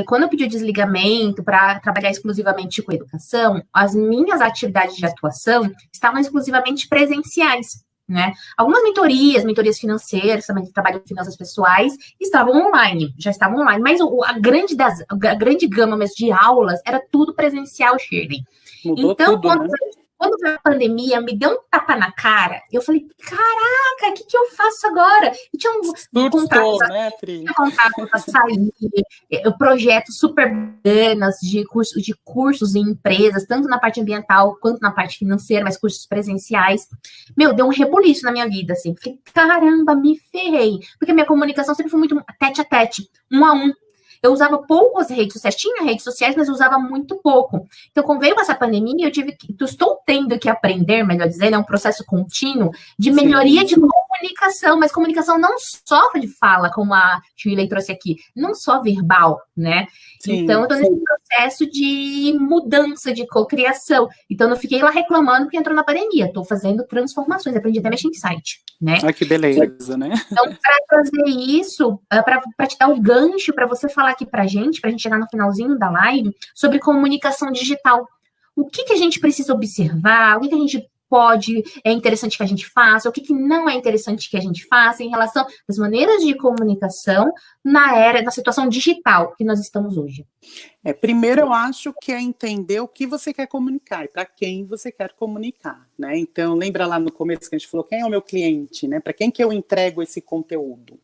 Quando eu pedi o desligamento para trabalhar exclusivamente com educação, as minhas atividades de atuação estavam exclusivamente presenciais. Né? Algumas mentorias financeiras, também trabalham com finanças pessoais, já estavam online, mas a grande gama mesmo de aulas era tudo presencial, Shirley. Mudou então, tudo, né? Quando veio a pandemia, me deu um tapa na cara. Eu falei, caraca, o que eu faço agora? E tinha contratos, né, Pri? Para sair, projetos super bacanas de cursos em empresas, tanto na parte ambiental quanto na parte financeira, mas cursos presenciais. Meu, deu um rebuliço na minha vida, assim. Falei, caramba, me ferrei. Porque minha comunicação sempre foi muito tete a tete, um a um. Eu usava pouco as redes sociais, tinha redes sociais, mas eu usava muito pouco. Então, quando veio essa pandemia, estou tendo que aprender, melhor dizendo, é um processo contínuo de melhoria de comunicação, mas comunicação não só de fala, como a Shirley trouxe aqui, não só verbal, né? Sim, então, eu estou nesse processo de mudança, de cocriação. Então, eu não fiquei lá reclamando porque entrou na pandemia. Estou fazendo transformações, aprendi até mexer em site, né? Ah, que beleza, né? Então, para trazer isso, para te dar o gancho, para você falar aqui para a gente chegar no finalzinho da live, sobre comunicação digital. O que a gente precisa observar, o que a gente é interessante que a gente faça, o que não é interessante que a gente faça em relação às maneiras de comunicação na situação digital que nós estamos hoje. Primeiro, eu acho que é entender o que você quer comunicar e para quem você quer comunicar, né? Então, lembra lá no começo que a gente falou, quem é o meu cliente, né? Para quem que eu entrego esse conteúdo?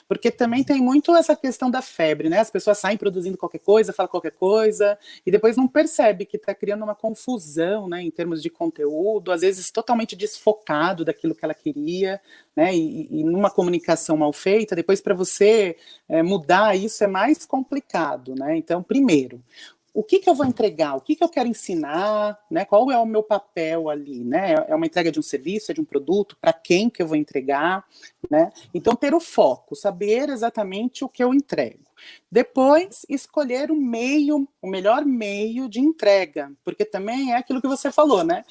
Porque também tem muito essa questão da febre, né? As pessoas saem produzindo qualquer coisa, falam qualquer coisa, e depois não percebe que está criando uma confusão, né, em termos de conteúdo, às vezes totalmente desfocado daquilo que ela queria, né? E numa comunicação mal feita, depois para você mudar isso é mais complicado, né? Então, primeiro, o que eu vou entregar, o que eu quero ensinar, né? Qual é o meu papel ali, né? É uma entrega de um serviço, é de um produto, para quem que eu vou entregar, né? Então, ter o foco, saber exatamente o que eu entrego. Depois, escolher o melhor meio de entrega, porque também é aquilo que você falou, né?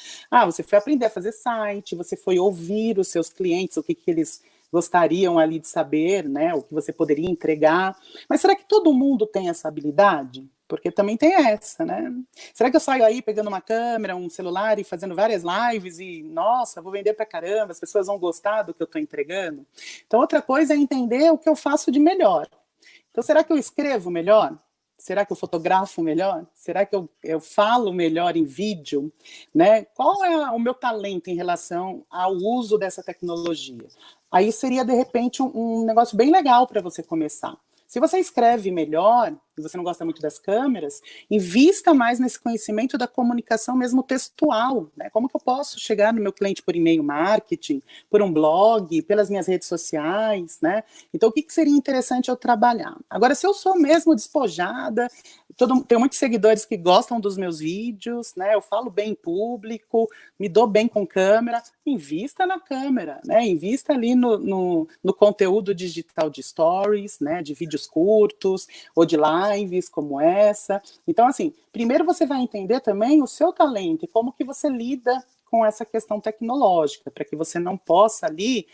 Você foi aprender a fazer site, você foi ouvir os seus clientes, o que eles gostariam ali de saber, né? O que você poderia entregar. Mas será que todo mundo tem essa habilidade? Porque também tem essa, né? Será que eu saio aí pegando uma câmera, um celular e fazendo várias lives e, nossa, vou vender pra caramba, as pessoas vão gostar do que eu estou entregando? Então, outra coisa é entender o que eu faço de melhor. Então, será que eu escrevo melhor? Será que eu fotografo melhor? Será que eu falo melhor em vídeo? Né? Qual é o meu talento em relação ao uso dessa tecnologia? Aí seria, de repente, um negócio bem legal para você começar. Se você escreve melhor, e você não gosta muito das câmeras, invista mais nesse conhecimento da comunicação mesmo textual, né? Como que eu posso chegar no meu cliente por e-mail marketing, por um blog, pelas minhas redes sociais, né? Então, o que seria interessante eu trabalhar? Agora, se eu sou mesmo despojada, tenho muitos seguidores que gostam dos meus vídeos, né? Eu falo bem em público, me dou bem com câmera, invista na câmera, né? Invista ali no conteúdo digital de stories, né? De vídeos curtos, ou de lives como essa. Então, assim, primeiro você vai entender também o seu talento e como que você lida com essa questão tecnológica, para que você não possa ali,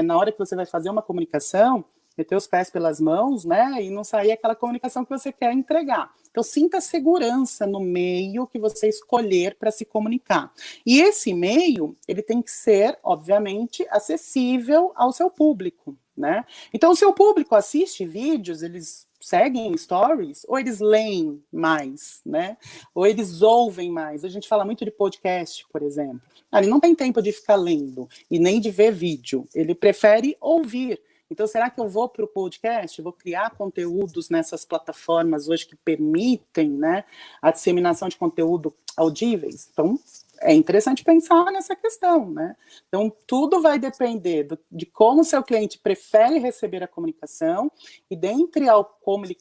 na hora que você vai fazer uma comunicação, meter os pés pelas mãos, né, e não sair aquela comunicação que você quer entregar. Então, sinta segurança no meio que você escolher para se comunicar. E esse meio, ele tem que ser, obviamente, acessível ao seu público, né? Então, o seu público assiste vídeos, eles seguem stories, ou eles leem mais, né? Ou eles ouvem mais. A gente fala muito de podcast, por exemplo. Ele não tem tempo de ficar lendo e nem de ver vídeo. Ele prefere ouvir. Então, será que eu vou para o podcast? Vou criar conteúdos nessas plataformas hoje que permitem, né, a disseminação de conteúdo audíveis? Então, é interessante pensar nessa questão, né? Então, tudo vai depender de como o seu cliente prefere receber a comunicação e dentre como ele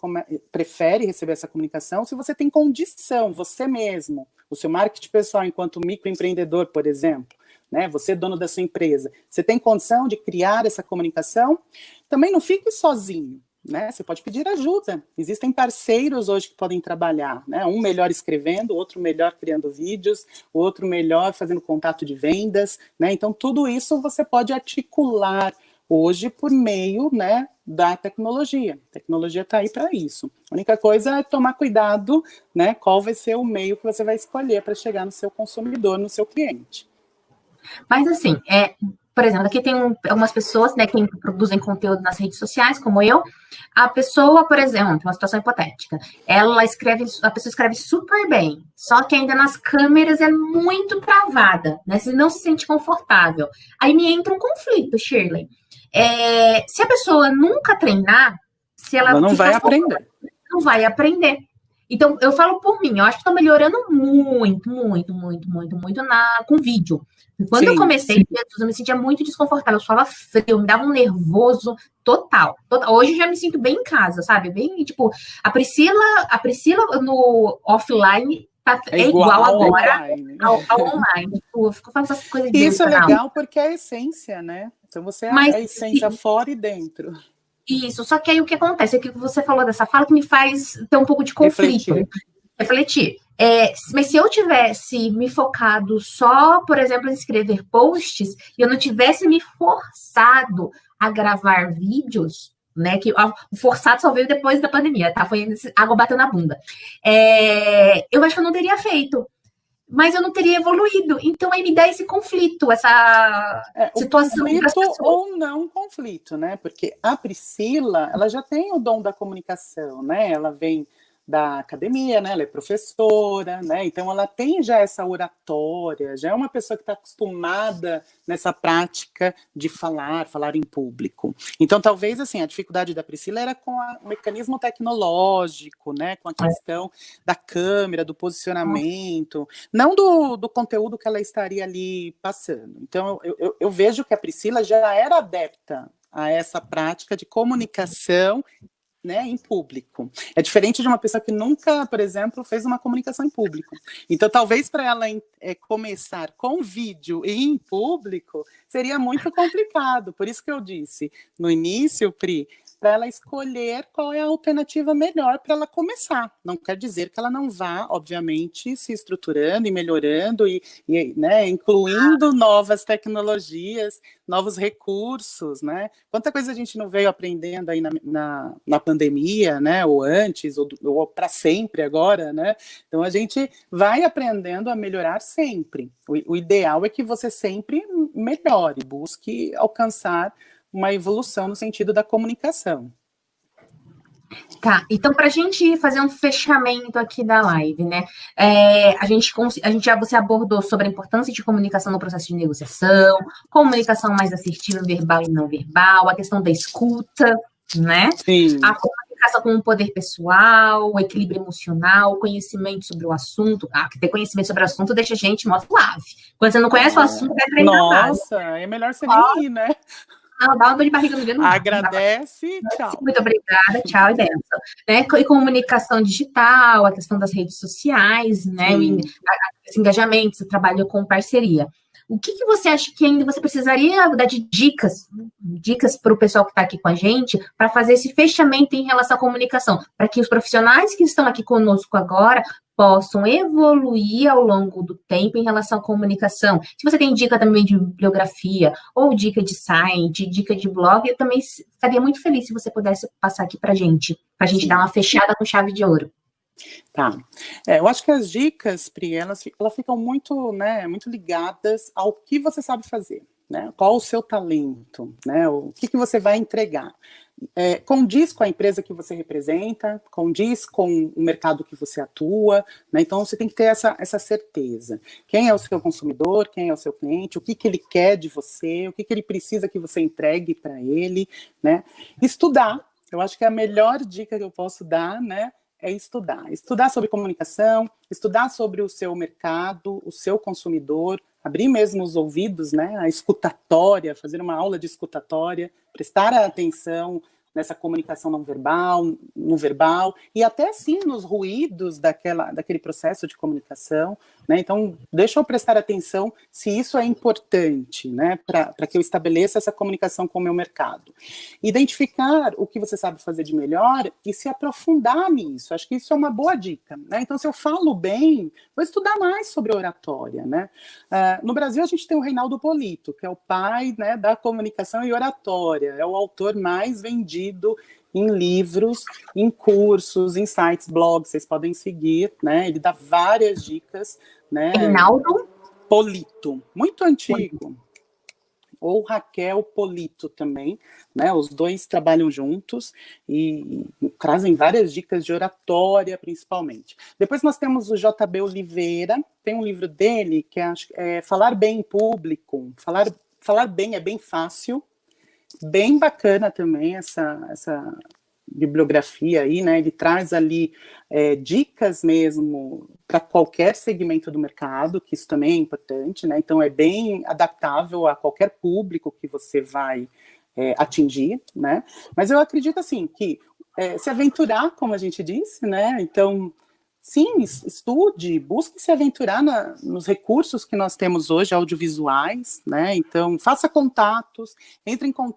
prefere receber essa comunicação, se você tem condição, você mesmo, o seu marketing pessoal enquanto microempreendedor, por exemplo, né? Você, dono da sua empresa, você tem condição de criar essa comunicação? Também não fique sozinho. Né? Você pode pedir ajuda. Existem parceiros hoje que podem trabalhar, né? Um melhor escrevendo, outro melhor criando vídeos, outro melhor fazendo contato de vendas, né? Então tudo isso você pode articular hoje por meio, né, da tecnologia. A tecnologia está aí para isso. A única coisa é tomar cuidado, né? Qual vai ser o meio que você vai escolher para chegar no seu consumidor, no seu cliente. Mas assim, por exemplo, aqui tem algumas pessoas, né, que produzem conteúdo nas redes sociais, como eu. A pessoa, por exemplo, uma situação hipotética, a pessoa escreve super bem, só que ainda nas câmeras é muito travada, né? Você não se sente confortável. Aí me entra um conflito, Shirley. Se a pessoa nunca treinar, se ela não vai aprender. Não vai aprender. Então, eu falo por mim, eu acho que estou melhorando muito com vídeo. Quando eu comecei, eu me sentia muito desconfortável, eu falava frio, me dava um nervoso total. Hoje eu já me sinto bem em casa, sabe? Bem, tipo, a Priscila no offline é igual agora ao online. Tipo, eu fico fazendo essas coisas dentro. Isso é legal porque é a essência, né? Então você é a essência fora e dentro. Isso, só que aí o que acontece é que você falou dessa fala que me faz ter um pouco de conflito. Refletir. Mas se eu tivesse me focado só, por exemplo, em escrever posts, e eu não tivesse me forçado a gravar vídeos, né? Que o forçado só veio depois da pandemia, tá? Foi água batendo na bunda. Eu acho que eu não teria feito. Mas eu não teria evoluído. Então, aí me dá esse conflito, essa situação. Conflito ou não conflito, né? Porque a Priscila, ela já tem o dom da comunicação, né? Ela vem da academia, né? Ela é professora, né? Então ela tem já essa oratória, já é uma pessoa que está acostumada nessa prática de falar em público. Então talvez assim a dificuldade da Priscila era com o mecanismo tecnológico, né? Com a questão da câmera, do posicionamento, não do conteúdo que ela estaria ali passando. Então eu vejo que a Priscila já era adepta a essa prática de comunicação, né, em público. É diferente de uma pessoa que nunca, por exemplo, fez uma comunicação em público. Então, talvez para ela começar com vídeo e em público, seria muito complicado. Por isso que eu disse no início, Pri, para ela escolher qual é a alternativa melhor para ela começar. Não quer dizer que ela não vá, obviamente, se estruturando e melhorando e né, incluindo novas tecnologias, novos recursos, né? Quanta coisa a gente não veio aprendendo aí na pandemia, né? Ou antes, ou para sempre agora, né? Então a gente vai aprendendo a melhorar sempre. O ideal é que você sempre melhore, busque alcançar uma evolução no sentido da comunicação. Tá, então para a gente fazer um fechamento aqui da live, né? Você abordou sobre a importância de comunicação no processo de negociação, comunicação mais assertiva, verbal e não verbal, a questão da escuta, né? Sim. A comunicação com o poder pessoal, o equilíbrio emocional, o conhecimento sobre o assunto. Ter conhecimento sobre o assunto deixa a gente mó suave. Quando você não conhece o assunto, vai treinar. Nossa, é melhor você nem ir, né? Não, dá uma dor de barriga no dia. Agradece, tchau. Muito obrigada, tchau e benção. Né? E comunicação digital, a questão das redes sociais, né? Esse engajamento, você trabalha com parceria. O que você acha que ainda você precisaria dar de dicas para o pessoal que está aqui com a gente, para fazer esse fechamento em relação à comunicação, para que os profissionais que estão aqui conosco agora possam evoluir ao longo do tempo em relação à comunicação? Se você tem dica também de bibliografia, ou dica de site, dica de blog, eu também ficaria muito feliz se você pudesse passar aqui para a gente dar uma fechada com chave de ouro. Tá. Eu acho que as dicas, Pri, elas ficam muito, né, muito ligadas ao que você sabe fazer, né? Qual o seu talento, né? O que você vai entregar. Condiz com a empresa que você representa, condiz com o mercado que você atua, né? Então você tem que ter essa certeza. Quem é o seu consumidor, quem é o seu cliente, o que ele quer de você, o que ele precisa que você entregue para ele, né? Estudar, eu acho que a melhor dica que eu posso dar, né, é estudar. Estudar sobre comunicação, estudar sobre o seu mercado, o seu consumidor, abrir mesmo os ouvidos, né, a escutatória, fazer uma aula de escutatória, prestar atenção nessa comunicação não verbal, no verbal, e até sim nos ruídos daquele processo de comunicação, né? Então, deixa eu prestar atenção se isso é importante, né, para que eu estabeleça essa comunicação com o meu mercado. Identificar o que você sabe fazer de melhor e se aprofundar nisso. Acho que isso é uma boa dica, né? Então, se eu falo bem, vou estudar mais sobre oratória, né? No Brasil, a gente tem o Reinaldo Polito, que é o pai, né, da comunicação e oratória, é o autor mais vendido em livros, em cursos, em sites, blogs, vocês podem seguir, né? Ele dá várias dicas, né? Reinaldo Polito, muito antigo. Ou Raquel Polito também, né? Os dois trabalham juntos e trazem várias dicas de oratória, principalmente. Depois nós temos o JB Oliveira, tem um livro dele que é Falar Bem em Público. Falar bem é bem fácil, bem bacana também essa bibliografia aí, né? Ele traz ali dicas mesmo para qualquer segmento do mercado, que isso também é importante, né? Então é bem adaptável a qualquer público que você vai atingir, né? Mas eu acredito assim que se aventurar, como a gente disse, né? Então sim, estude, busque se aventurar nos recursos que nós temos hoje, audiovisuais, né? Então, faça contatos,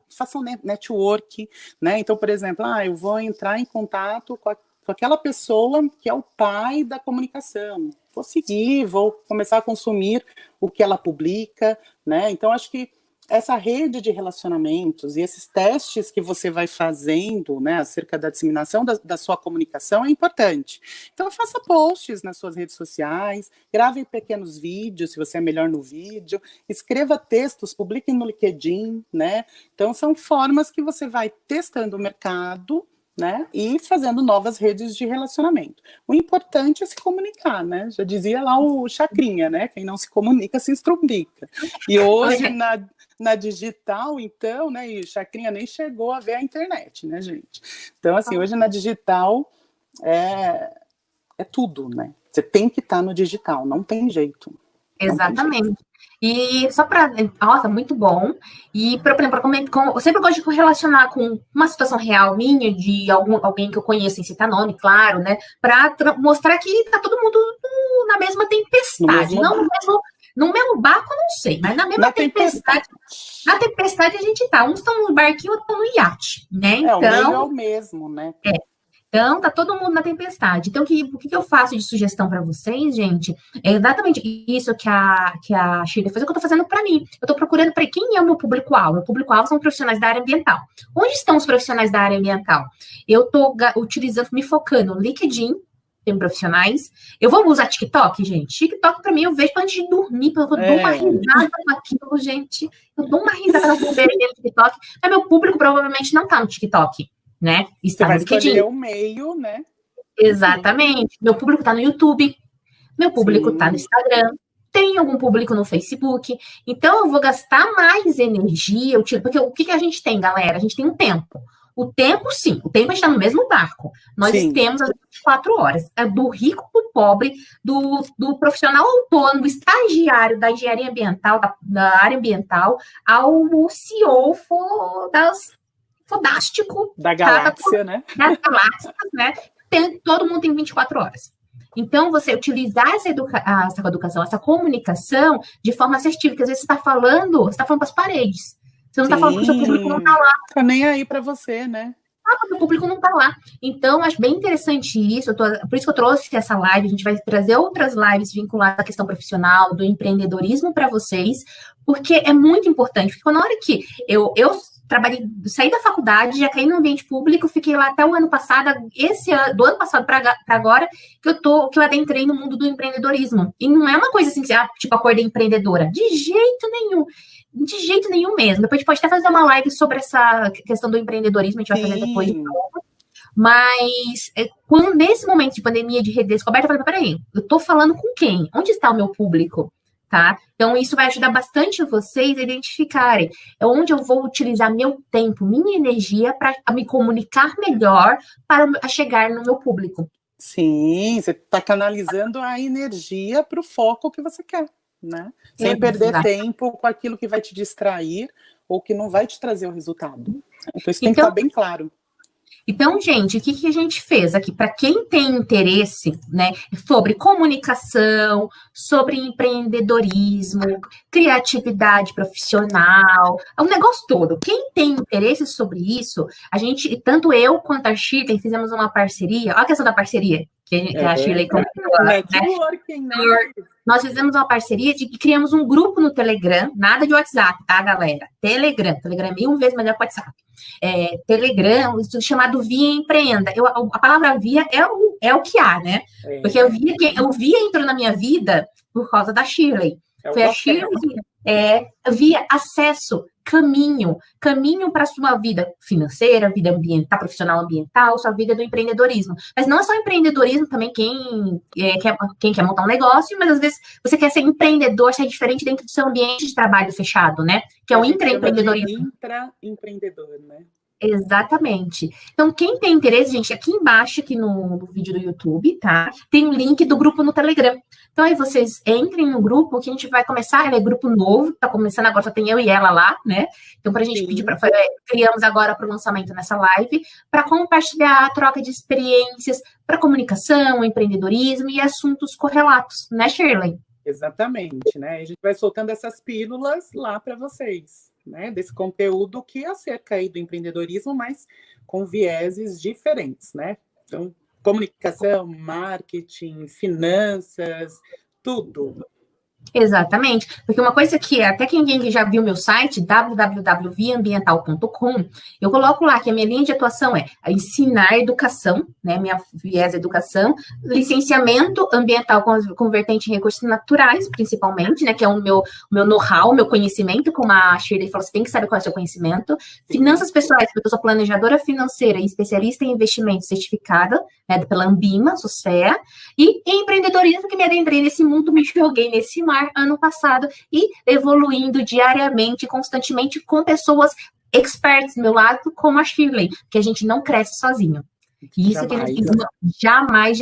faça um network, né? Então, por exemplo, eu vou entrar em contato com aquela pessoa que é o pai da comunicação. Vou seguir, vou começar a consumir o que ela publica, né? Então, acho que essa rede de relacionamentos e esses testes que você vai fazendo, né, acerca da disseminação da sua comunicação é importante. Então, faça posts nas suas redes sociais, grave pequenos vídeos, se você é melhor no vídeo, escreva textos, publique no LinkedIn, né? Então, são formas que você vai testando o mercado, né, e fazendo novas redes de relacionamento. O importante é se comunicar, né? Já dizia lá o Chacrinha, né? Quem não se comunica se estrumbica. E hoje, na digital, então, né, e o Chacrinha nem chegou a ver a internet, né, gente? Então, assim, hoje na digital é tudo, né? Você tem que estar no digital, não tem jeito. Exatamente. E só para... Nossa, muito bom. E, por exemplo, eu sempre gosto de correlacionar com uma situação real minha, de alguém que eu conheço, sem citar nome, claro, né? Para mostrar que tá todo mundo na mesma tempestade. No mesmo barco, eu não sei, mas na mesma tempestade. Na tempestade a gente tá. Uns estão no barquinho, outros estão no iate, né? Então, o meio é o mesmo, né? Então, tá todo mundo na tempestade. Então, o que eu faço de sugestão para vocês, gente, é exatamente isso que a Shirley fez, é o que eu tô fazendo para mim. Eu tô procurando para quem é o meu público-alvo. Meu público-alvo são profissionais da área ambiental. Onde estão os profissionais da área ambiental? Eu tô utilizando, me focando no LinkedIn, tem profissionais. Eu vou usar TikTok, gente. TikTok, para mim, eu vejo antes de dormir, porque eu dou uma risada com aquilo, gente. Eu dou uma risada com o TikTok. Mas meu público provavelmente não tá no TikTok, né? Está Você vai no LinkedIn. escolher o meio, né? Exatamente. Meu público está no YouTube, meu público está no Instagram, tem algum público no Facebook. Então, eu vou gastar mais energia, porque o que a gente tem, galera? A gente tem um tempo. O tempo, sim, o tempo está no mesmo barco. Nós temos as 24 horas. É do rico para o pobre, do profissional autônomo, estagiário da engenharia ambiental, da área ambiental, ao CEO fodástico da galáxia, né? Das galáxias, né? Todo mundo tem 24 horas. Então, você utilizar essa educação, essa comunicação de forma assertiva, porque às vezes você está falando para as paredes. Você não está falando que o seu público não está lá. Tá nem aí para você, né? O público não está lá. Então, acho bem interessante isso. Por isso que eu trouxe essa live. A gente vai trazer outras lives vinculadas à questão profissional, do empreendedorismo para vocês, porque é muito importante. Porque na hora que eu saí da faculdade, já caí no ambiente público, fiquei lá até o ano passado, do ano passado para agora, que eu adentrei no mundo do empreendedorismo. E não é uma coisa assim, tipo, acordei empreendedora. De jeito nenhum mesmo. Depois a gente pode até fazer uma live sobre essa questão do empreendedorismo, a gente vai fazer depois de novo. Mas, nesse momento de pandemia, de redescoberta, eu falei, peraí, eu tô falando com quem? Onde está o meu público? Tá? Então, isso vai ajudar bastante vocês a identificarem onde eu vou utilizar meu tempo, minha energia para me comunicar melhor para chegar no meu público. Sim, você está canalizando a energia para o foco que você quer, né? Sem perder tempo com aquilo que vai te distrair ou que não vai te trazer o resultado. Então, isso tem que estar bem claro. Então, gente, o que a gente fez aqui? Para quem tem interesse, né, sobre comunicação, sobre empreendedorismo, criatividade profissional, o negócio todo. Quem tem interesse sobre isso, a gente, tanto eu quanto a Shirley, fizemos uma parceria. Olha a questão da parceria que a Shirley comentou, né? Nós fizemos uma parceria de que criamos um grupo no Telegram, nada de WhatsApp, tá, galera? Telegram é 1000 vezes melhor que o WhatsApp. Telegram, chamado Via Empreenda. A palavra via é o que há, né? Porque eu via entrou na minha vida por causa da Shirley. Foi a Shirley via acesso, caminho para a sua vida financeira, vida ambiental, profissional ambiental, sua vida do empreendedorismo. Mas não é só empreendedorismo, também quem quer montar um negócio, mas às vezes você quer ser empreendedor, ser diferente dentro do seu ambiente de trabalho fechado, né? Que é o intraempreendedorismo. Intraempreendedor, né? Exatamente. Então, quem tem interesse, gente, aqui embaixo, aqui no vídeo do YouTube, tá? Tem o link do grupo no Telegram. Então, aí vocês entrem no grupo, que a gente vai começar, ele é grupo novo, tá começando agora, só tem eu e ela lá, né? Então, pra gente pedir, criamos agora para o lançamento nessa live, para compartilhar a troca de experiências para comunicação, empreendedorismo e assuntos correlatos, né, Shirley? Exatamente, né? A gente vai soltando essas pílulas lá para vocês, né? Desse conteúdo que é acerca aí do empreendedorismo, mas com vieses diferentes, né? Então, comunicação, marketing, finanças, tudo. Exatamente, porque uma coisa que até quem já viu meu site, www.viaambiental.com, eu coloco lá que a minha linha de atuação é ensinar educação, né, minha viés educação, licenciamento ambiental com vertente em recursos naturais, principalmente, né, que é o meu know-how, meu conhecimento, como a Shirley falou, você tem que saber qual é o seu conhecimento, finanças pessoais, porque eu sou planejadora financeira e especialista em investimento certificada, né, pela Ambima, sou CEA, e empreendedorismo, que me adentrei nesse mundo, me joguei nesse mar ano passado e evoluindo diariamente, constantemente com pessoas experts do meu lado, como a Shirley, que a gente não cresce sozinho. E isso jamais. Que a gente jamais.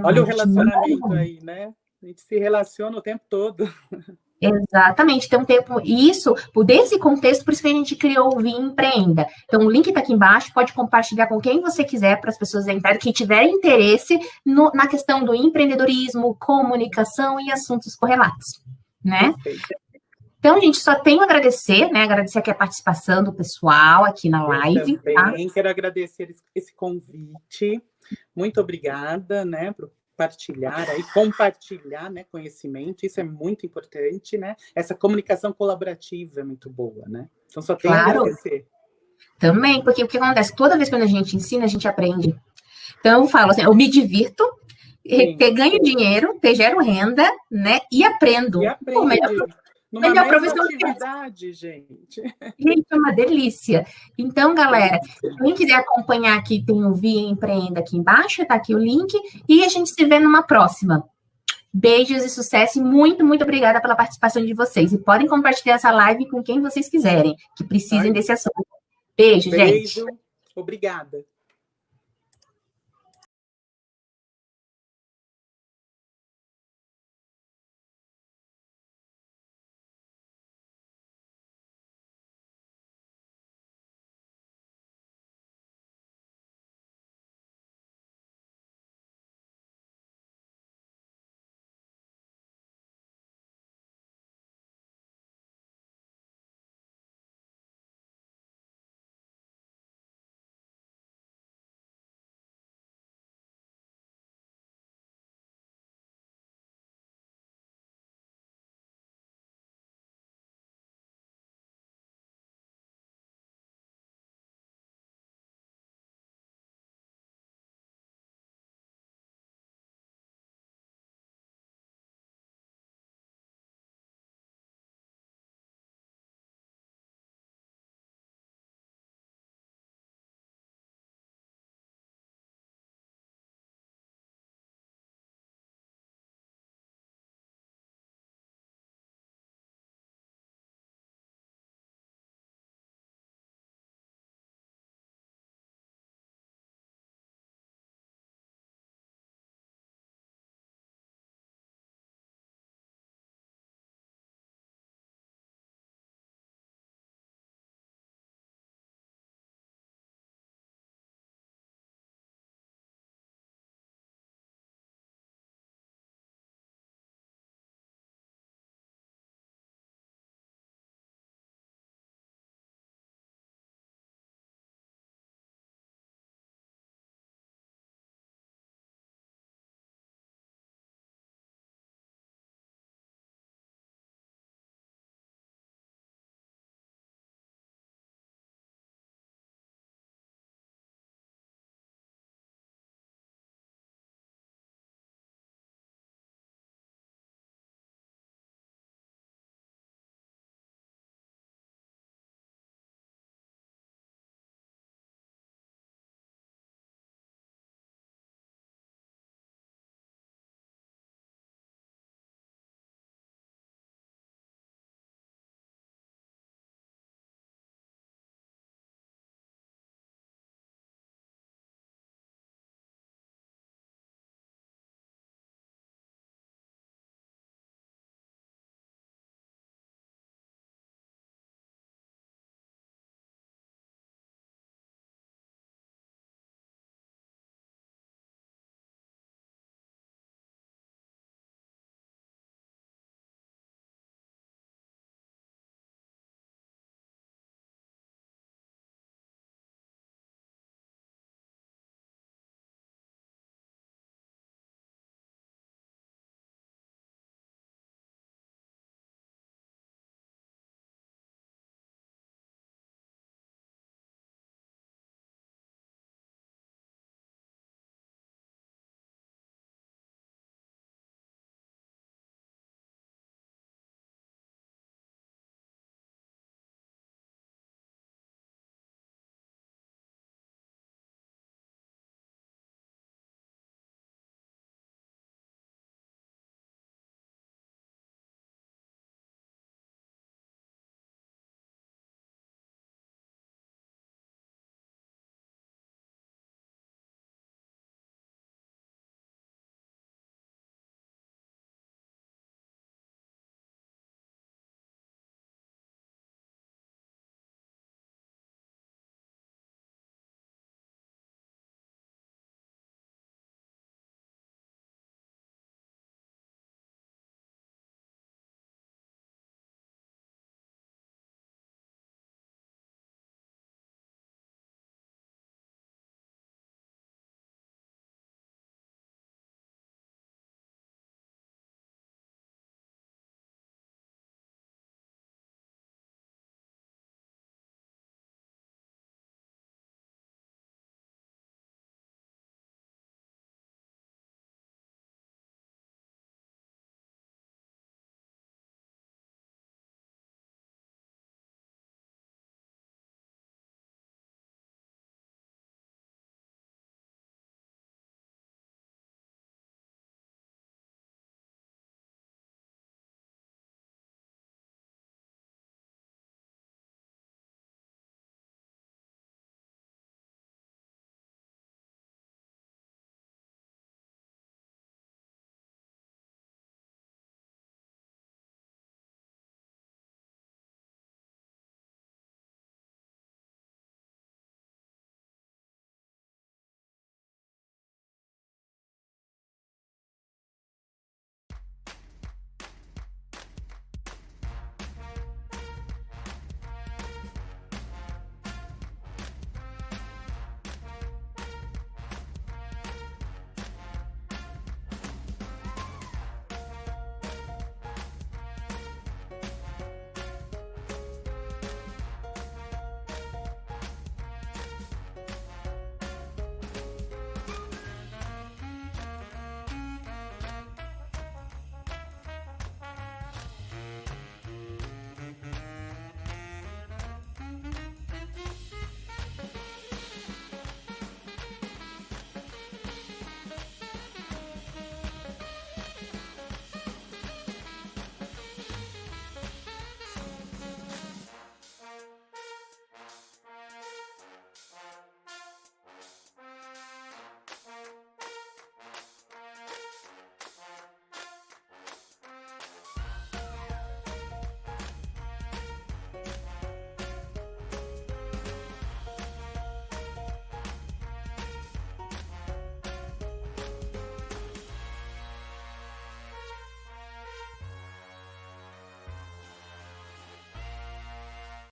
Olha o relacionamento aí, né? A gente se relaciona o tempo todo. Exatamente, tem um tempo, isso, desse contexto, por isso que a gente criou o Via Empreenda. Então, o link está aqui embaixo, pode compartilhar com quem você quiser, para as pessoas entrarem, quem tiver interesse na questão do empreendedorismo, comunicação e assuntos correlatos, né? Perfeito. Então, gente, só tenho a agradecer, né? Agradecer aqui a participação do pessoal aqui na live. Eu também quero agradecer esse convite. Muito obrigada, né, por partilhar aí, compartilhar, né, conhecimento, isso é muito importante, né? Essa comunicação colaborativa é muito boa, né? Então só tenho a agradecer. Também, porque o que acontece, toda vez que a gente ensina, a gente aprende. Então eu falo assim, eu me divirto, ganho dinheiro, gero renda, né, e aprendo. E aprende. Melhor profissão atividade, gente. Gente, é uma delícia. Então, galera, quem quiser acompanhar aqui, tem o Via Empreenda aqui embaixo, tá aqui o link, e a gente se vê numa próxima. Beijos e sucesso, e muito, muito obrigada pela participação de vocês. E podem compartilhar essa live com quem vocês quiserem, que precisem desse assunto. Beijo, gente. Obrigada.